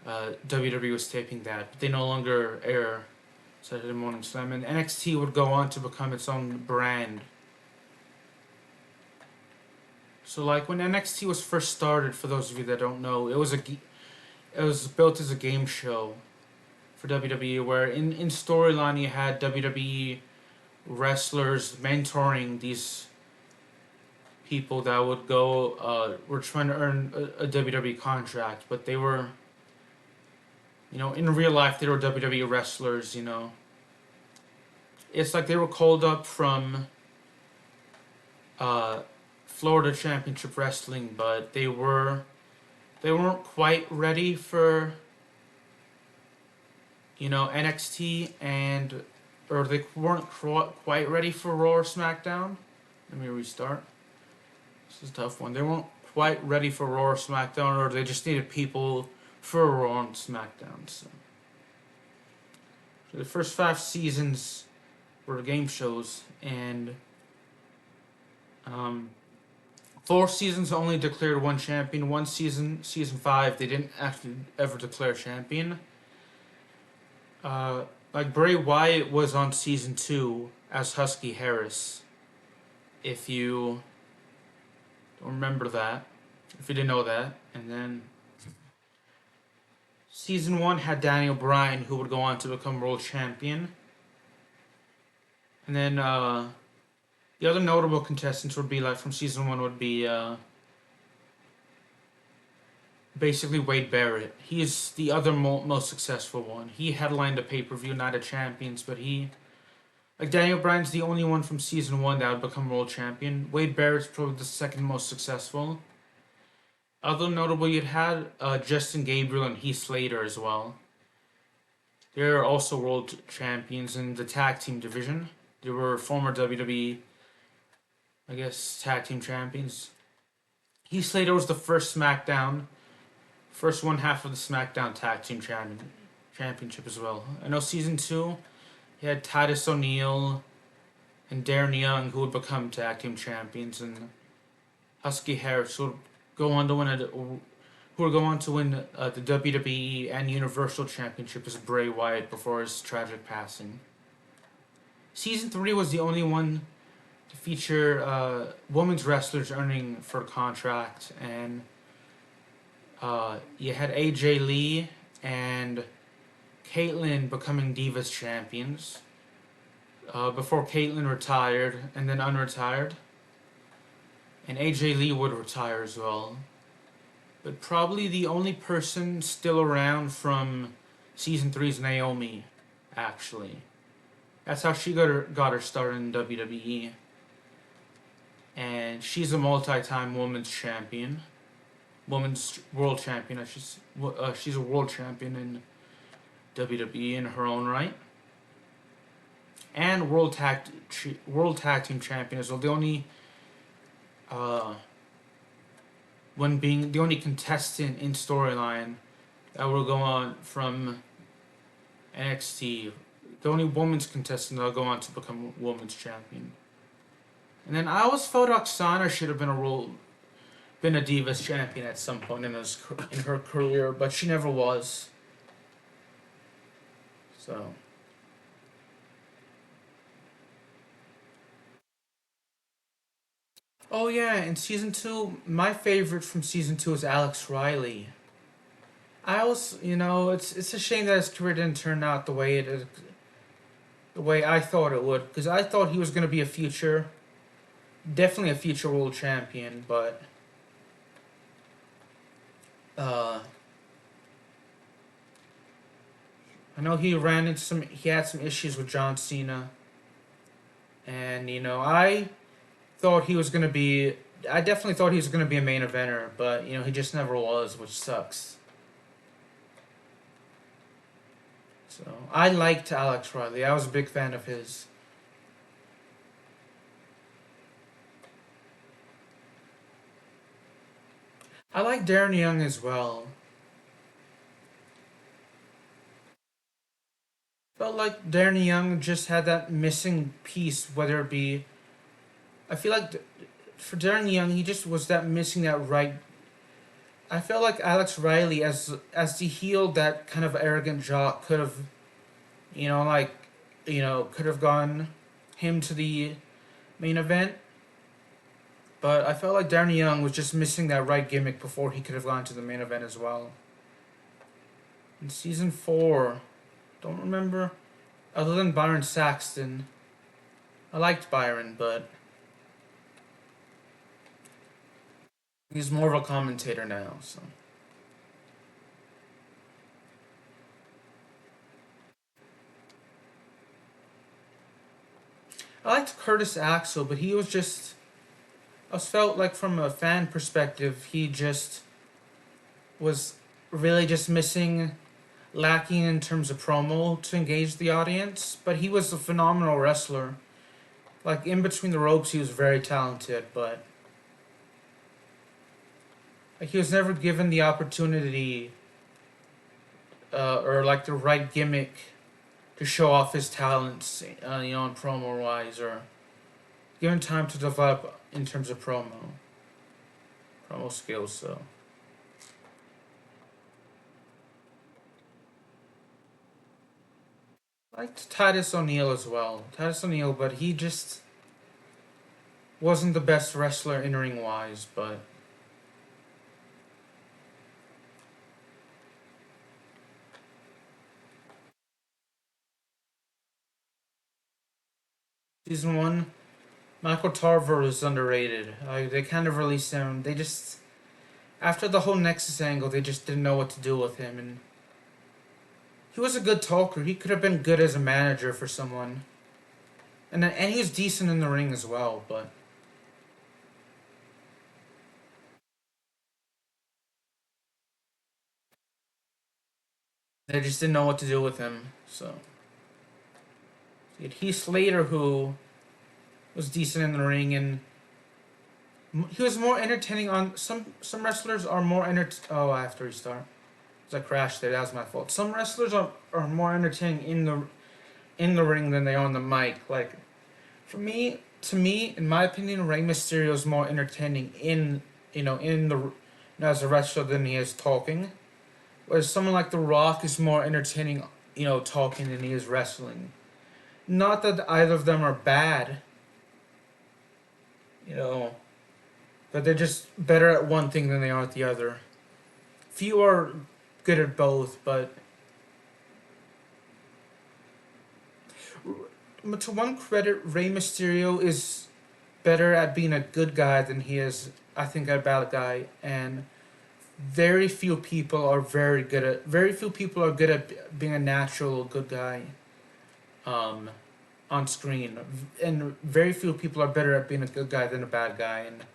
WWE was taping that, but they no longer air Saturday Morning Slam, and NXT would go on to become its own brand. So like when NXT was first started, for those of you that don't know, it was built as a game show for WWE, where in storyline you had WWE wrestlers mentoring these people that would go were trying to earn a WWE contract, but they were, in real life they were WWE wrestlers. It's like they were called up from Florida Championship Wrestling, but they weren't quite ready for NXT, or they weren't quite ready for Raw or SmackDown. Let me restart. This is a tough one. They weren't quite ready for Raw or SmackDown, or they just needed people for Raw and SmackDown. So the first 5 seasons were game shows, and 4 seasons only declared one champion. One season 5, they didn't actually ever declare champion. Like Bray Wyatt was on season 2 as Husky Harris. If you don't remember that, if you didn't know that. And then season 1 had Daniel Bryan, who would go on to become world champion. And then the other notable contestants would be, like, from season 1 would be basically Wade Barrett. He is the other most successful one. He headlined a pay-per-view Night of Champions, but Daniel Bryan's the only one from season 1 that would become world champion. Wade Barrett's probably the second most successful. Other notable, you'd had Justin Gabriel and Heath Slater as well. They're also world champions in the tag team division. They were former WWE, tag team champions. Heath Slater was the first one half of the SmackDown tag team championship as well. I know season 2, he had Titus O'Neil and Darren Young, who would become tag team champions, and Husky Harris, who would go on to win the WWE and Universal Championship as Bray Wyatt before his tragic passing. Season 3 was the only one to feature women's wrestlers earning for a contract, and you had AJ Lee and Caitlyn becoming Divas champions before Caitlyn retired and then unretired. And AJ Lee would retire as well. But probably the only person still around from season 3 is Naomi, actually. That's how she got her start in WWE. And she's a multi-time women's champion. Women's world champion. She's a world champion in WWE in her own right. And world tag team champion as well. The only being the only contestant in storyline that will go on from NXT. The only women's contestant that will go on to become women's champion. And then I always felt Oksana should have been a Divas champion at some point in her career, but she never was. So Oh yeah, in season two, my favorite from season two is Alex Riley. I was, it's a shame that his career didn't turn out the way I thought it would, because I thought he was gonna be definitely a future world champion, but uh, I know he had some issues with John Cena, and thought he was gonna be, I definitely thought he was gonna be a main eventer, but he just never was, which sucks. So I liked Alex Riley. I was a big fan of his. I like Darren Young as well. Felt like Darren Young just had that missing piece, whether it be. I feel like for Darren Young, he just was that missing that right. I felt like Alex Riley, as the heel, that kind of arrogant jock, could have, like, could have gone him to the main event. But I felt like Darren Young was just missing that right gimmick before he could have gone to the main event as well. In season four, don't remember. Other than Byron Saxton, I liked Byron, but he's more of a commentator now. So I liked Curtis Axel, but he was just. I felt like from a fan perspective, he just was really just lacking in terms of promo to engage the audience. But he was a phenomenal wrestler. Like in between the ropes, he was very talented, but like he was never given the opportunity or like the right gimmick to show off his talents, in promo wise, or given time to develop in terms of promo skills. So I liked Titus O'Neil as well. Titus O'Neil, but he just wasn't the best wrestler in ring wise. But season one, Michael Tarver is underrated. They kind of released him. They just after the whole Nexus angle, they just didn't know what to do with him, and he was a good talker. He could have been good as a manager for someone, and he was decent in the ring as well. But they just didn't know what to do with him. So you had Heath Slater, who was decent in the ring, and he was more entertaining on some wrestlers are more Oh, I have to restart. Cause I crashed there. That was my fault. Some wrestlers are more entertaining in the ring than they are on the mic. Like to me, in my opinion, Rey Mysterio is more entertaining in the as a wrestler than he is talking. Whereas someone like The Rock is more entertaining, talking than he is wrestling. Not that either of them are bad, you know, but they're just better at one thing than they are at the other. Few are good at both, but to one credit, Rey Mysterio is better at being a good guy than he is, I think, a bad guy, and very few people are good at being a natural good guy, um, on screen, and very few people are better at being a good guy than a bad guy. And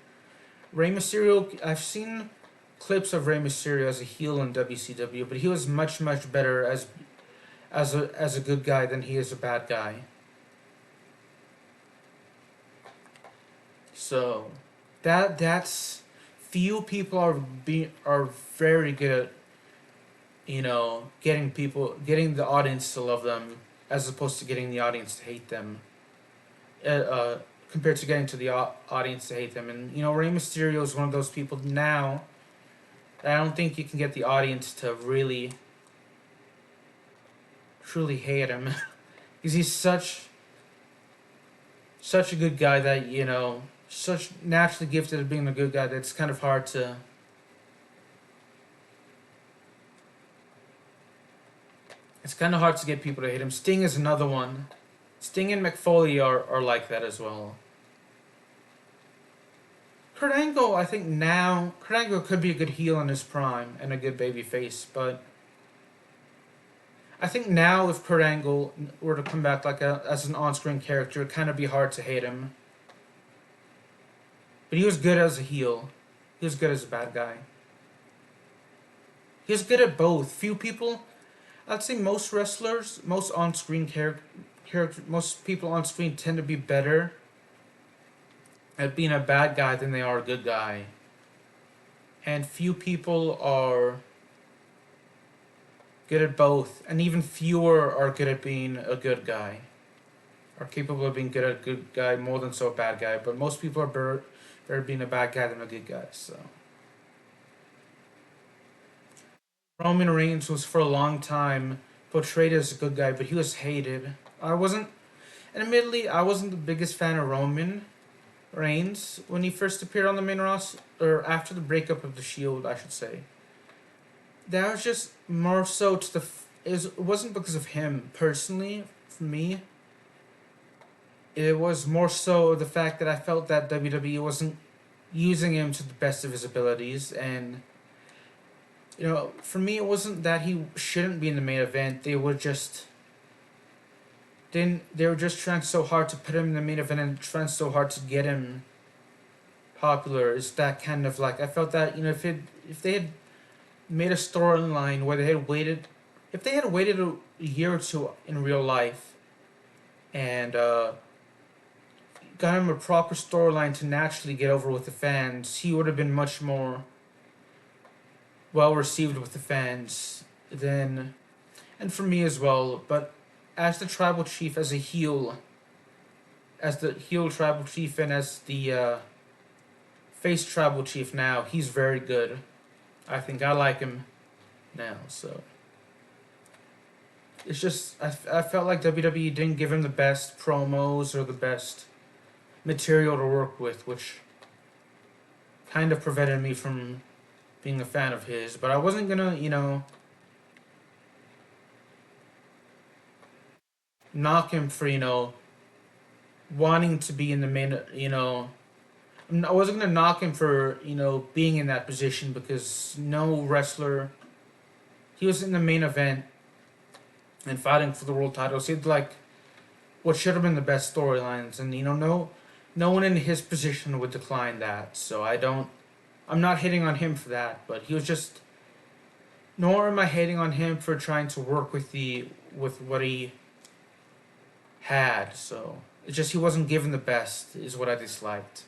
Rey Mysterio, I've seen clips of Rey Mysterio as a heel in WCW, but he was much better as a good guy than he is a bad guy. So that's few people are very good at getting the audience to love them as opposed to getting the audience to hate them. Compared to getting to the audience to hate them, and Rey Mysterio is one of those people now that I don't think you can get the audience to really truly hate him because he's such a good guy that such naturally gifted at being a good guy that it's kind of hard to. It's kind of hard to get people to hate him. Sting is another one. Sting and McFoley are like that as well. Kurt Angle, I think now Kurt Angle could be a good heel in his prime and a good baby face, but I think now if Kurt Angle were to come back as an on-screen character, it'd kind of be hard to hate him. But he was good as a heel. He was good as a bad guy. He was good at both. Few people, I'd say most wrestlers, most on-screen most people on screen tend to be better at being a bad guy than they are a good guy. And few people are good at both, and even fewer are good at being a good guy. Are capable of being good at a good guy more than so a bad guy, but most people are better being a bad guy than a good guy, so. Roman Reigns was for a long time portrayed as a good guy, but he was hated. And admittedly, I wasn't the biggest fan of Roman Reigns when he first appeared on the main roster, or after the breakup of the Shield, I should say. That was just more so to it wasn't because of him personally, for me. It was more so the fact that I felt that WWE wasn't using him to the best of his abilities, and for me, it wasn't that he shouldn't be in the main event. They were just trying so hard to put him in the main event and trying so hard to get him popular. Is that kind of like I felt that if they had made a storyline where if they had waited a year or two in real life, and got him a proper storyline to naturally get over with the fans, he would have been much more well received with the fans and for me as well. But as the tribal chief, as the heel tribal chief, and as the face tribal chief now, he's very good. I think I like him now, so it's just I felt like WWE didn't give him the best promos or the best material to work with, which kind of prevented me from being a fan of his. But I wasn't gonna, knock him for, wanting to be in the main, I wasn't gonna knock him for, being in that position, because no wrestler, he was in the main event and fighting for the world title. So he had what should have been the best storylines, and no one in his position would decline that. So I'm not hating on him for that, but he was just. Nor am I hating on him for trying to work with what he had. So it's just he wasn't given the best, is what I disliked.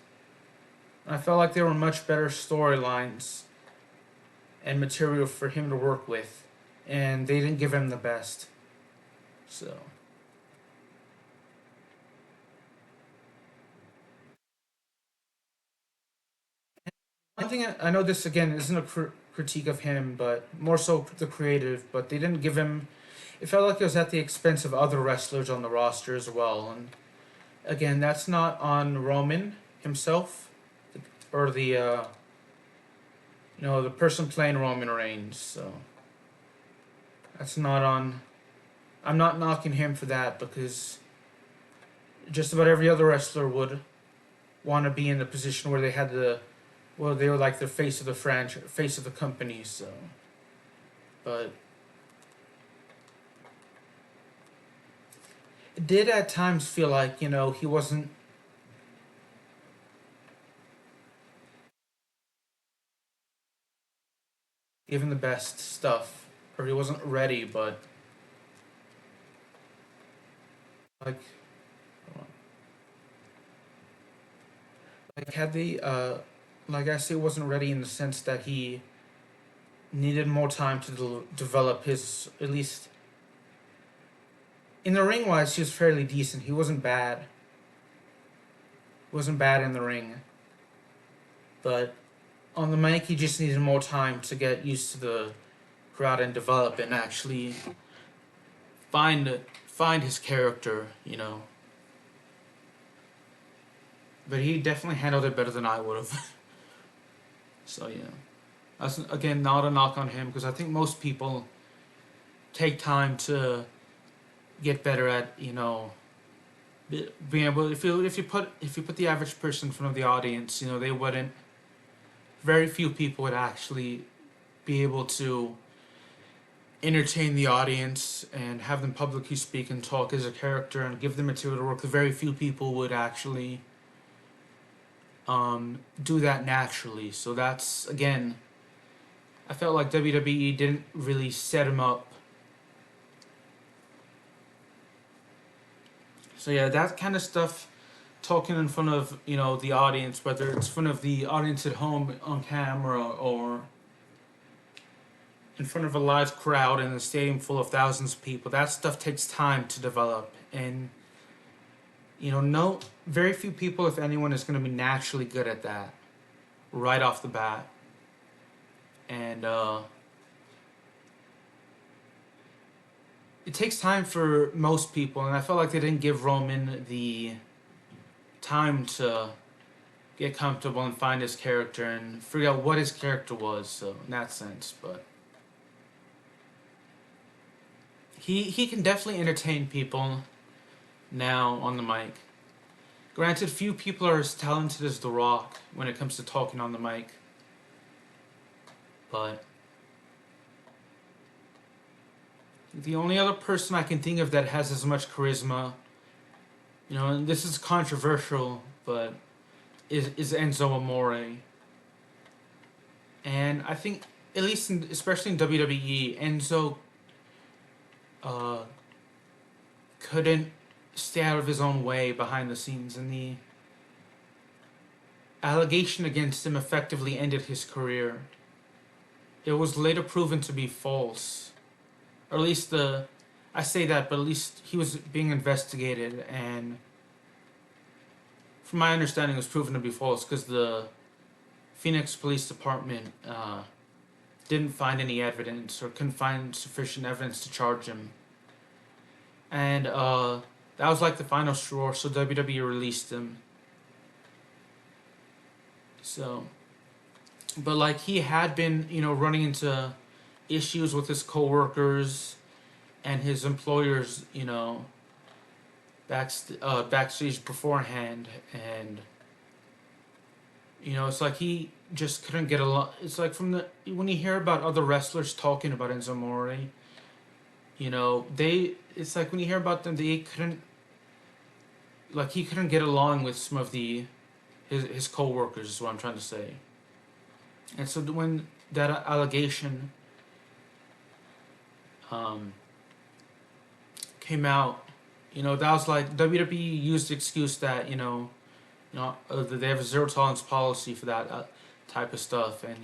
And I felt like there were much better storylines and material for him to work with, and they didn't give him the best. So. One thing I know, this again isn't a critique of him, but more so the creative. But they didn't give him. It felt like it was at the expense of other wrestlers on the roster as well. And again, that's not on Roman himself, or the person playing Roman Reigns. So that's not on. I'm not knocking him for that, because just about every other wrestler would want to be in the position where they were like the face of the franchise, face of the company. So, but it did at times feel like he wasn't given the best stuff, or he wasn't ready. But like, had they like I say, wasn't ready in the sense that he needed more time to develop his, at least in the ring wise, he was fairly decent. He wasn't bad. Wasn't bad in the ring, but on the mic, he just needed more time to get used to the crowd and develop and actually find his character. but he definitely handled it better than I would have. So yeah, that's again not a knock on him because I think most people take time to get better at being able. If you put the average person in front of the audience, they wouldn't. Very few people would actually be able to entertain the audience and have them publicly speak and talk as a character and give them material to work. Very few people would actually do that naturally. So that's again, I felt like WWE didn't really set him up. So yeah, that kind of stuff, talking in front of the audience, whether it's in front of the audience at home on camera or in front of a live crowd in a stadium full of thousands of people, that stuff takes time to develop. And no, very few people, if anyone, is going to be naturally good at that right off the bat. And it takes time for most people, and I felt like they didn't give Roman the time to get comfortable and find his character and figure out what his character was. So in that sense, but he can definitely entertain people now on the mic. Granted, few people are as talented as The Rock when it comes to talking on the mic, but the only other person I can think of that has as much charisma, and this is controversial, but is Enzo Amore. And I think, at least especially in WWE, Enzo couldn't stay out of his own way behind the scenes, and the allegation against him effectively ended his career. It was later proven to be false. Or at least I say that, but at least he was being investigated, and from my understanding, it was proven to be false because the Phoenix Police Department didn't find any evidence or couldn't find sufficient evidence to charge him. And that was like the final straw, so WWE released him. So, but like he had been, running into issues with his coworkers and his employers, backstage beforehand, and it's like he just couldn't get along. It's like when you hear about other wrestlers talking about Enzo Amore, it's like when you hear about them, they couldn't, like, he couldn't get along with some of his coworkers, is what I'm trying to say. And so when that allegation came out, that was like WWE used the excuse that that they have a zero tolerance policy for that type of stuff, and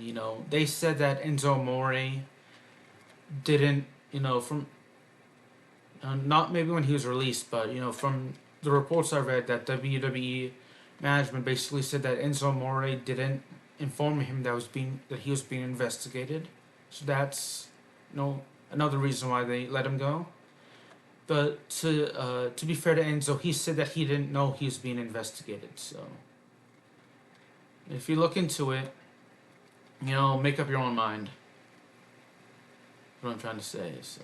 they said that Enzo Amore didn't, from not maybe when he was released, but from the reports I read, that WWE management basically said that Enzo Amore didn't inform him that he was being investigated. So that's another reason why they let him go. But to be fair to Enzo, he said that he didn't know he was being investigated. So if you look into it, make up your own mind. What I'm trying to say. So,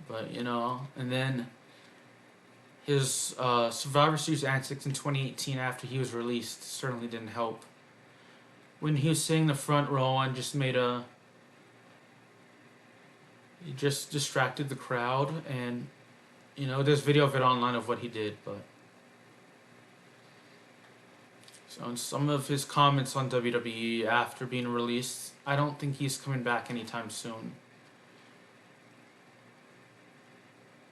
but and then his Survivor Series antics in 2018 after he was released certainly didn't help. When he was sitting in the front row and he just distracted the crowd, and there's video of it online of what he did, but so in some of his comments on WWE after being released, I don't think he's coming back anytime soon.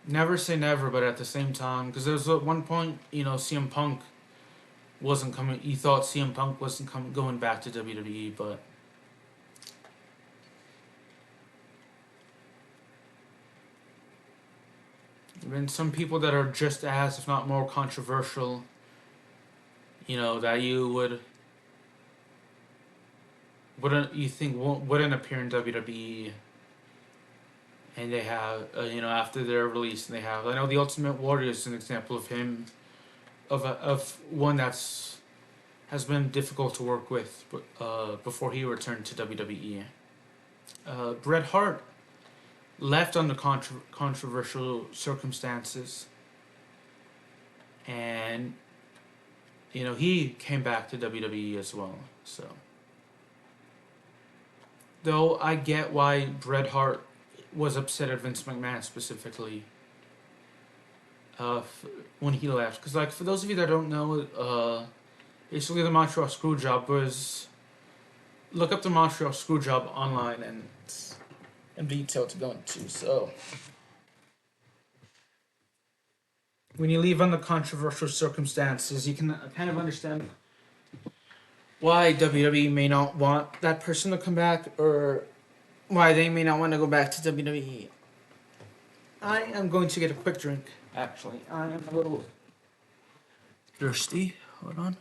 Never say never, but at the same time, because there was at one point, CM Punk wasn't coming. He thought CM Punk wasn't going back to WWE, but even some people that are just as, if not more, controversial, that you wouldn't appear in WWE, and they have, after they're released, and they have. I know the Ultimate Warrior is an example of him of one that's has been difficult to work with before he returned to WWE. Bret Hart left under controversial circumstances, and he came back to WWE as well. So, though I get why Bret Hart was upset at Vince McMahon specifically when he left, because for those of you that don't know, basically the Montreal Screwjob was look up the Montreal Screwjob online and in detail to go into. So when you leave under controversial circumstances, you can kind of understand why WWE may not want that person to come back, or why they may not want to go back to WWE. I am going to get a quick drink, actually. I am a little thirsty. Hold on.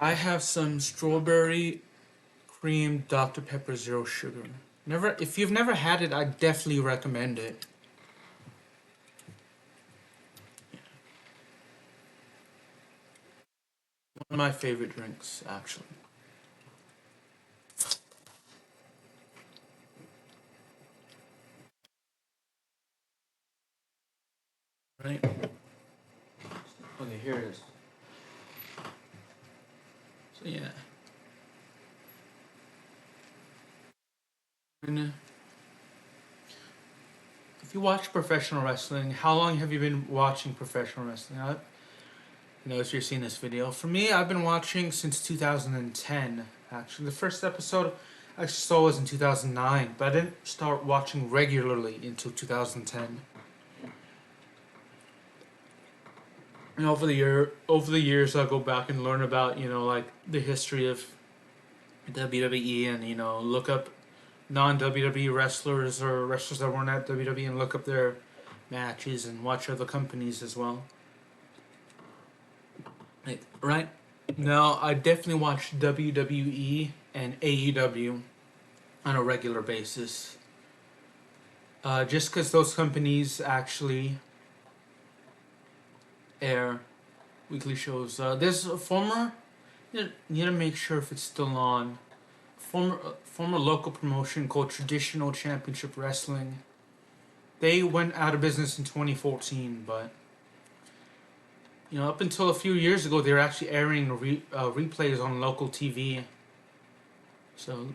I have some strawberry cream Dr. Pepper Zero Sugar. If you've never had it, I definitely recommend it. One of my favorite drinks, actually. Right? Okay, here it is. So yeah. And if you watch professional wrestling, how long have you been watching professional wrestling? If you're seeing this video. For me, I've been watching since 2010. Actually, the first episode I saw was in 2009, but I didn't start watching regularly until 2010. And over the years, I go back and learn about the history of WWE, and look up non-WWE wrestlers or wrestlers that weren't at WWE and look up their matches and watch other companies as well. Right now, I definitely watch WWE and AEW on a regular basis. Just because those companies actually air weekly shows. There's a former, you need to make sure if it's still on. Former local promotion called Traditional Championship Wrestling. They went out of business in 2014, but up until a few years ago, they were actually airing replays on local TV. So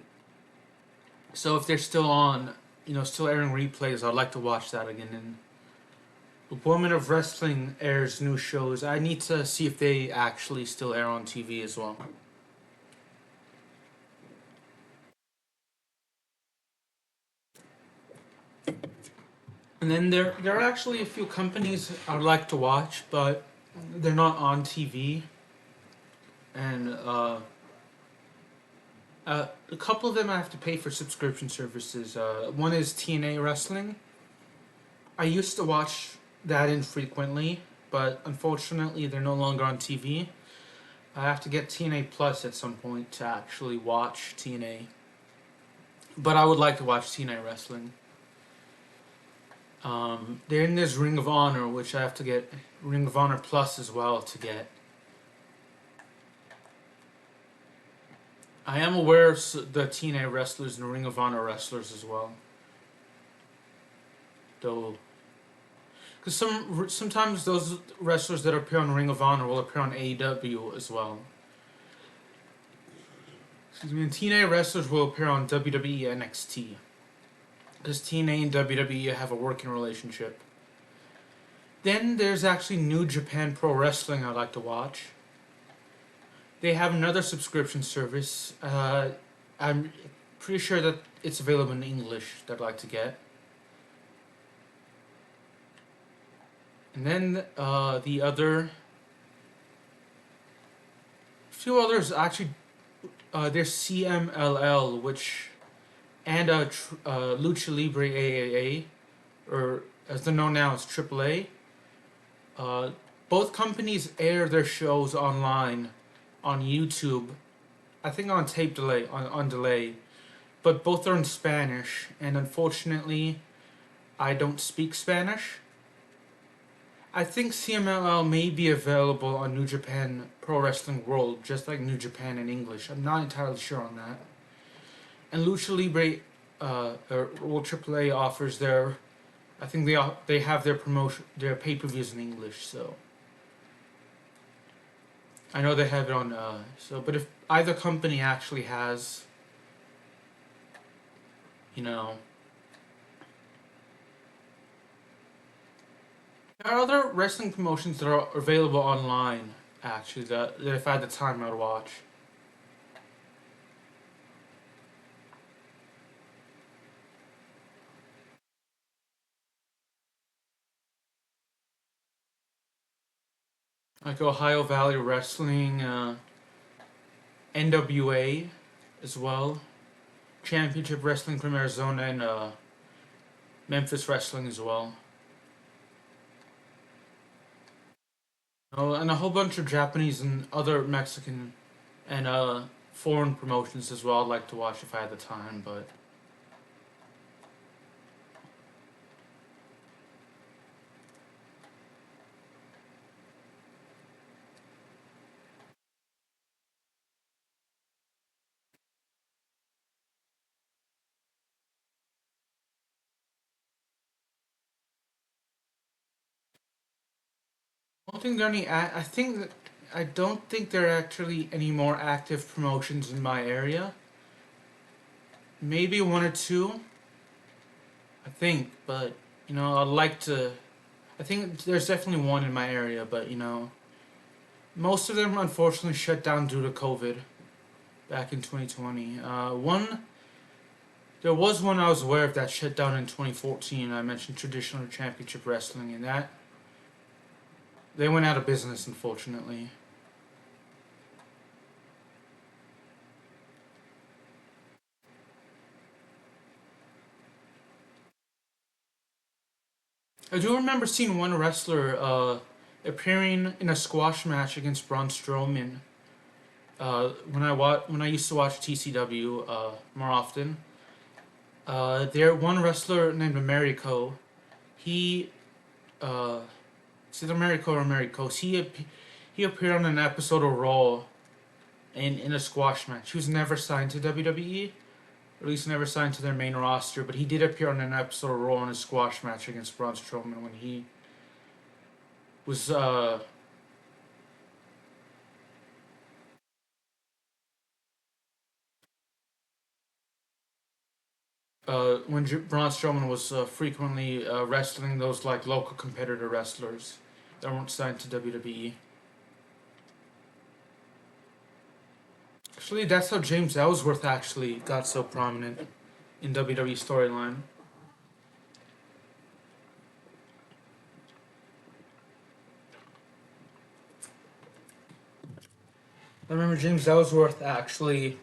if they're still on, still airing replays, I'd like to watch that again. And Women of Wrestling airs new shows. I need to see if they actually still air on TV as well. And then there are actually a few companies I'd like to watch, but they're not on TV. And a couple of them I have to pay for subscription services. One is TNA Wrestling. I used to watch that infrequently, but unfortunately they're no longer on TV. I have to get TNA Plus at some point to actually watch TNA. But I would like to watch TNA Wrestling. Then there's Ring of Honor, which I have to get Ring of Honor Plus as well to get. I am aware of the TNA wrestlers and Ring of Honor wrestlers as well. Though, because sometimes those wrestlers that appear on Ring of Honor will appear on AEW as well. Excuse me, and TNA wrestlers will appear on WWE NXT. Because TNA and WWE have a working relationship. Then there's actually New Japan Pro Wrestling I'd like to watch. They have another subscription service. I'm pretty sure that it's available in English that I'd like to get. And then the other Two others actually. There's CMLL, which and Lucha Libre AAA, or as they're known now as AAA. Uh, Both companies air their shows online on YouTube. I think on tape delay, on delay, but both are in Spanish, and unfortunately, I don't speak Spanish. I think CMLL may be available on New Japan Pro Wrestling World, just like New Japan in English. I'm not entirely sure on that. And Lucha Libre, or World AAA offers their, I think they have their promotion, their pay per views in English. So I know they have it on. But if either company actually has, you know, there are other wrestling promotions that are available online. Actually, that if I had the time, I'd watch. Like Ohio Valley Wrestling, NWA, as well. Championship Wrestling from Arizona and Memphis Wrestling as well. Oh, and a whole bunch of Japanese and other Mexican and foreign promotions as well. I'd like to watch if I had the time, but I don't think there are any. I think that I don't think there are actually any more active promotions in my area. Maybe one or two, I think, but I'd like to. I think there's definitely one in my area, but most of them unfortunately shut down due to COVID back in 2020. There was one I was aware of that shut down in 2014. I mentioned Traditional Championship Wrestling, and that they went out of business, unfortunately. I do remember seeing one wrestler appearing in a squash match against Braun Strowman. When I used to watch TCW more often, there one wrestler named Americo. He it's either Americo or Americos. He appeared on an episode of Raw in a squash match. He was never signed to WWE, or at least never signed to their main roster. But he did appear on an episode of Raw in a squash match against Braun Strowman when he was when Braun Strowman was frequently wrestling those like local competitor wrestlers that weren't signed to WWE. Actually, that's how James Ellsworth actually got so prominent in WWE storyline. I remember James Ellsworth actually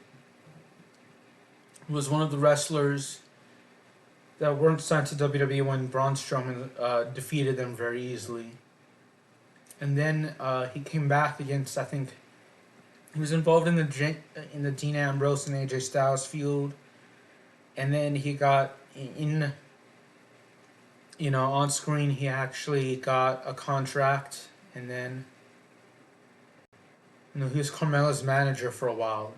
was one of the wrestlers that weren't signed to WWE when Braun Strowman defeated them very easily. And then he came back against, I think he was involved in the Dean Ambrose and AJ Styles feud, and then he got in on screen he actually got a contract, and then he was Carmella's manager for a while.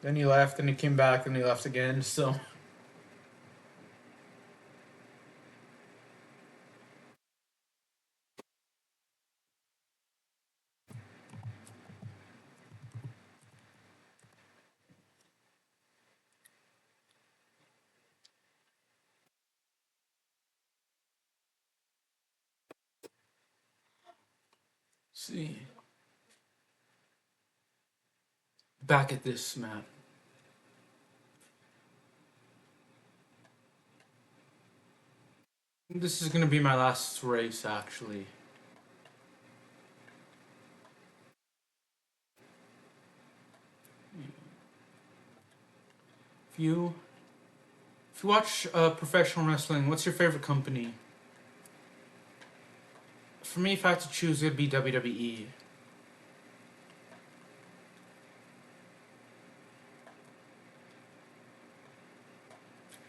Then he left, and he came back, and he left again. So see, back at this map. This is gonna be my last race, actually. If you if you watch professional wrestling, what's your favorite company? For me, if I had to choose, it'd be WWE.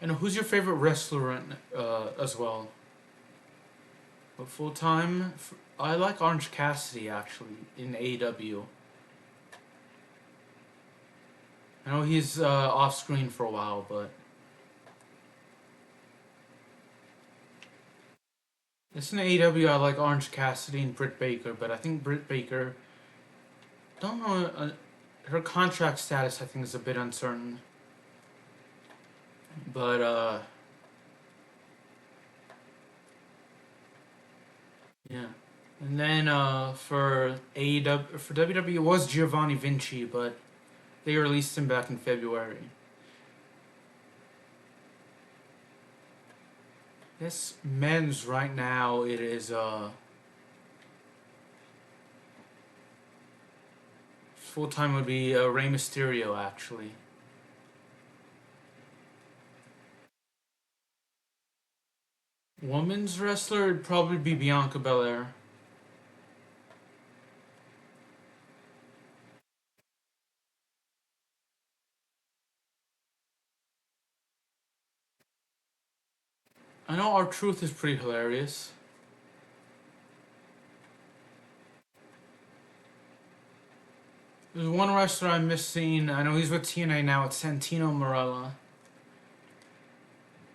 And who's your favorite wrestler as well? But full time, I like Orange Cassidy actually in AEW. I know he's off screen for a while, but it's in AEW. I like Orange Cassidy and Britt Baker, but I think Britt Baker, don't know, her contract status I think is a bit uncertain. But yeah. And then for AEW, for WWE, it was Giovanni Vinci, but they released him back in February. Yes, men's right now it is full time would be Rey Mysterio actually. Women's wrestler would probably be Bianca Belair. I know our truth is pretty hilarious. There's one wrestler I miss seeing. I know he's with TNA now. It's Santino Marella.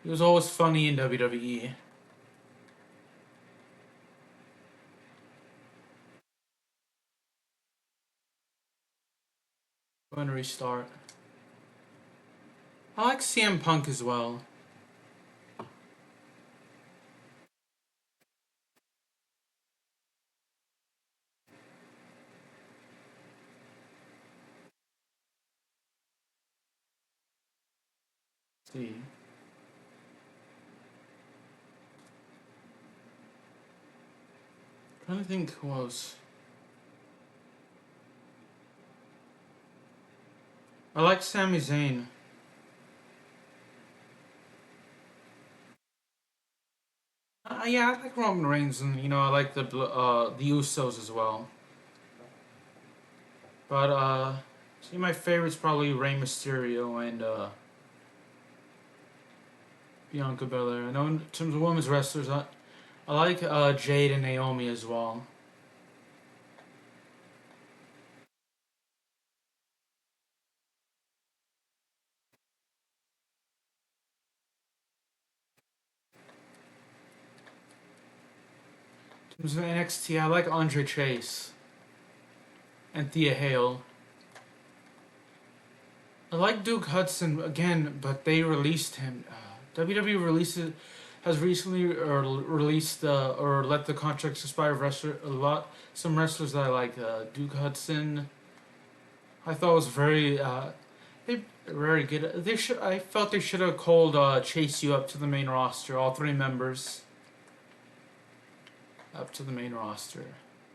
He was always funny in WWE. Going to restart. I like CM Punk as well. Let's see. Trying to think who else. I like Sami Zayn. Yeah, I like Roman Reigns, and I like the Usos as well. But see, my favorite's probably Rey Mysterio and Bianca Belair. I know in terms of women's wrestlers, I like Jade and Naomi as well. In terms of NXT, I like Andre Chase and Thea Hale. I like Duke Hudson again, but they released him. WWE has recently released or let the contracts expire of some wrestlers that I like. Duke Hudson, I thought was they very good. I felt they should have called Chase U up to the main roster. All three members up to the main roster.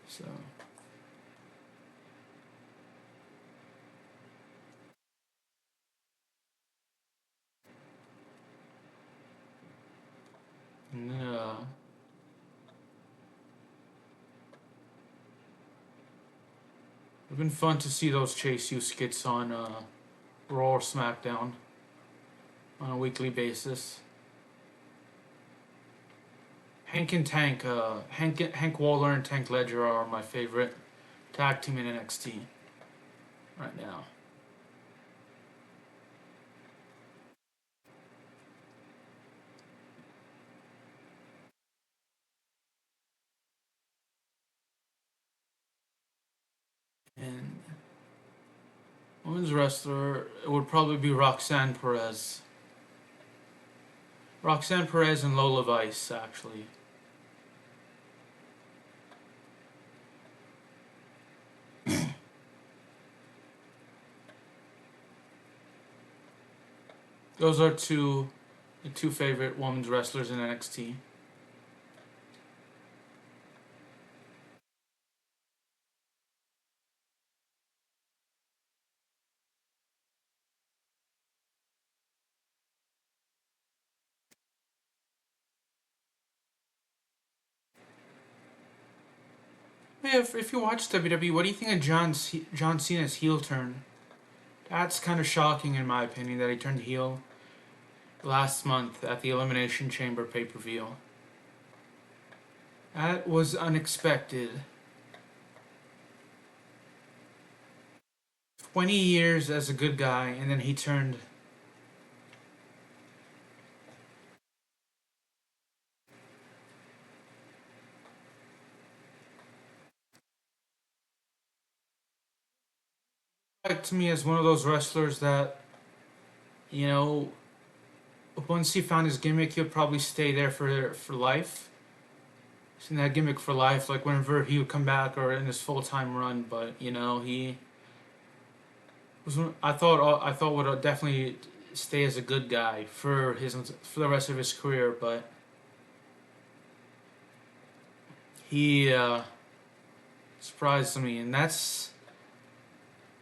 So. Yeah. It's been fun to see those Chase U skits on Raw or SmackDown on a weekly basis. Hank Waller and Tank Ledger are my favorite tag team in NXT right now. And women's wrestler, it would probably be Roxanne Perez. Roxanne Perez and Lola Vice, actually. Those are the two favorite women's wrestlers in NXT. Hey, if you watch WWE, what do you think of John Cena's heel turn? That's kind of shocking in my opinion that he turned heel last month at the Elimination Chamber pay-per-view. That was unexpected. 20 years as a good guy, and then he turned. Like to me as one of those wrestlers that, you know, once he found his gimmick, he'll probably stay there for life. He's in that gimmick for life, like whenever he would come back or in his full time run. But you know, he was. I thought would definitely stay as a good guy for the rest of his career, but he surprised me, and that's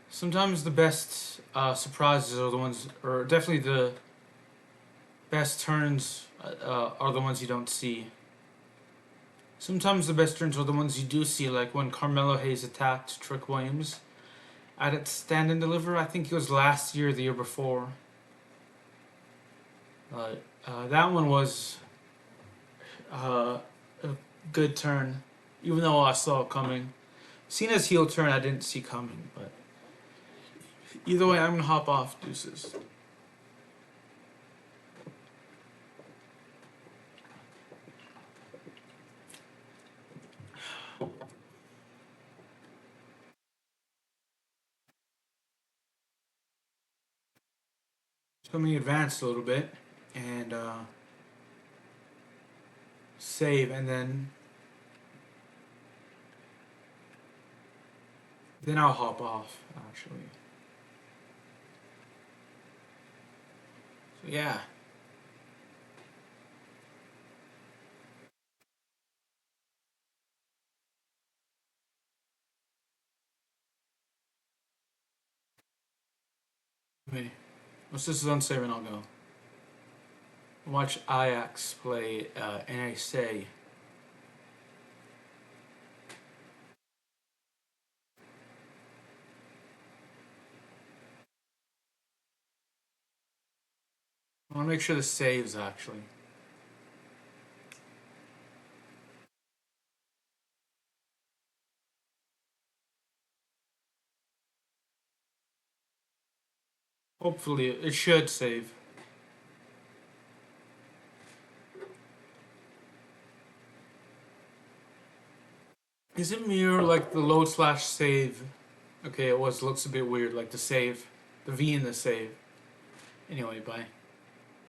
sometimes the best surprises are the ones, or definitely the best turns are the ones you don't see. Sometimes the best turns are the ones you do see, like when Carmelo Hayes attacked Trick Williams at its Stand and Deliver. I think it was last year, or the year before. That one was a good turn, even though I saw it coming. Cena's heel turn I didn't see coming, but either way, I'm gonna hop off. Deuces. So let me advance a little bit and save, and then I'll hop off. Actually, so yeah. Wait, once this is unsaved, and I'll go watch Ajax play NAC. I want to make sure the saves actually. Hopefully, it should save. Is it mirror like the load slash save? Okay, it looks a bit weird, like the save, the V in the save. Anyway, bye.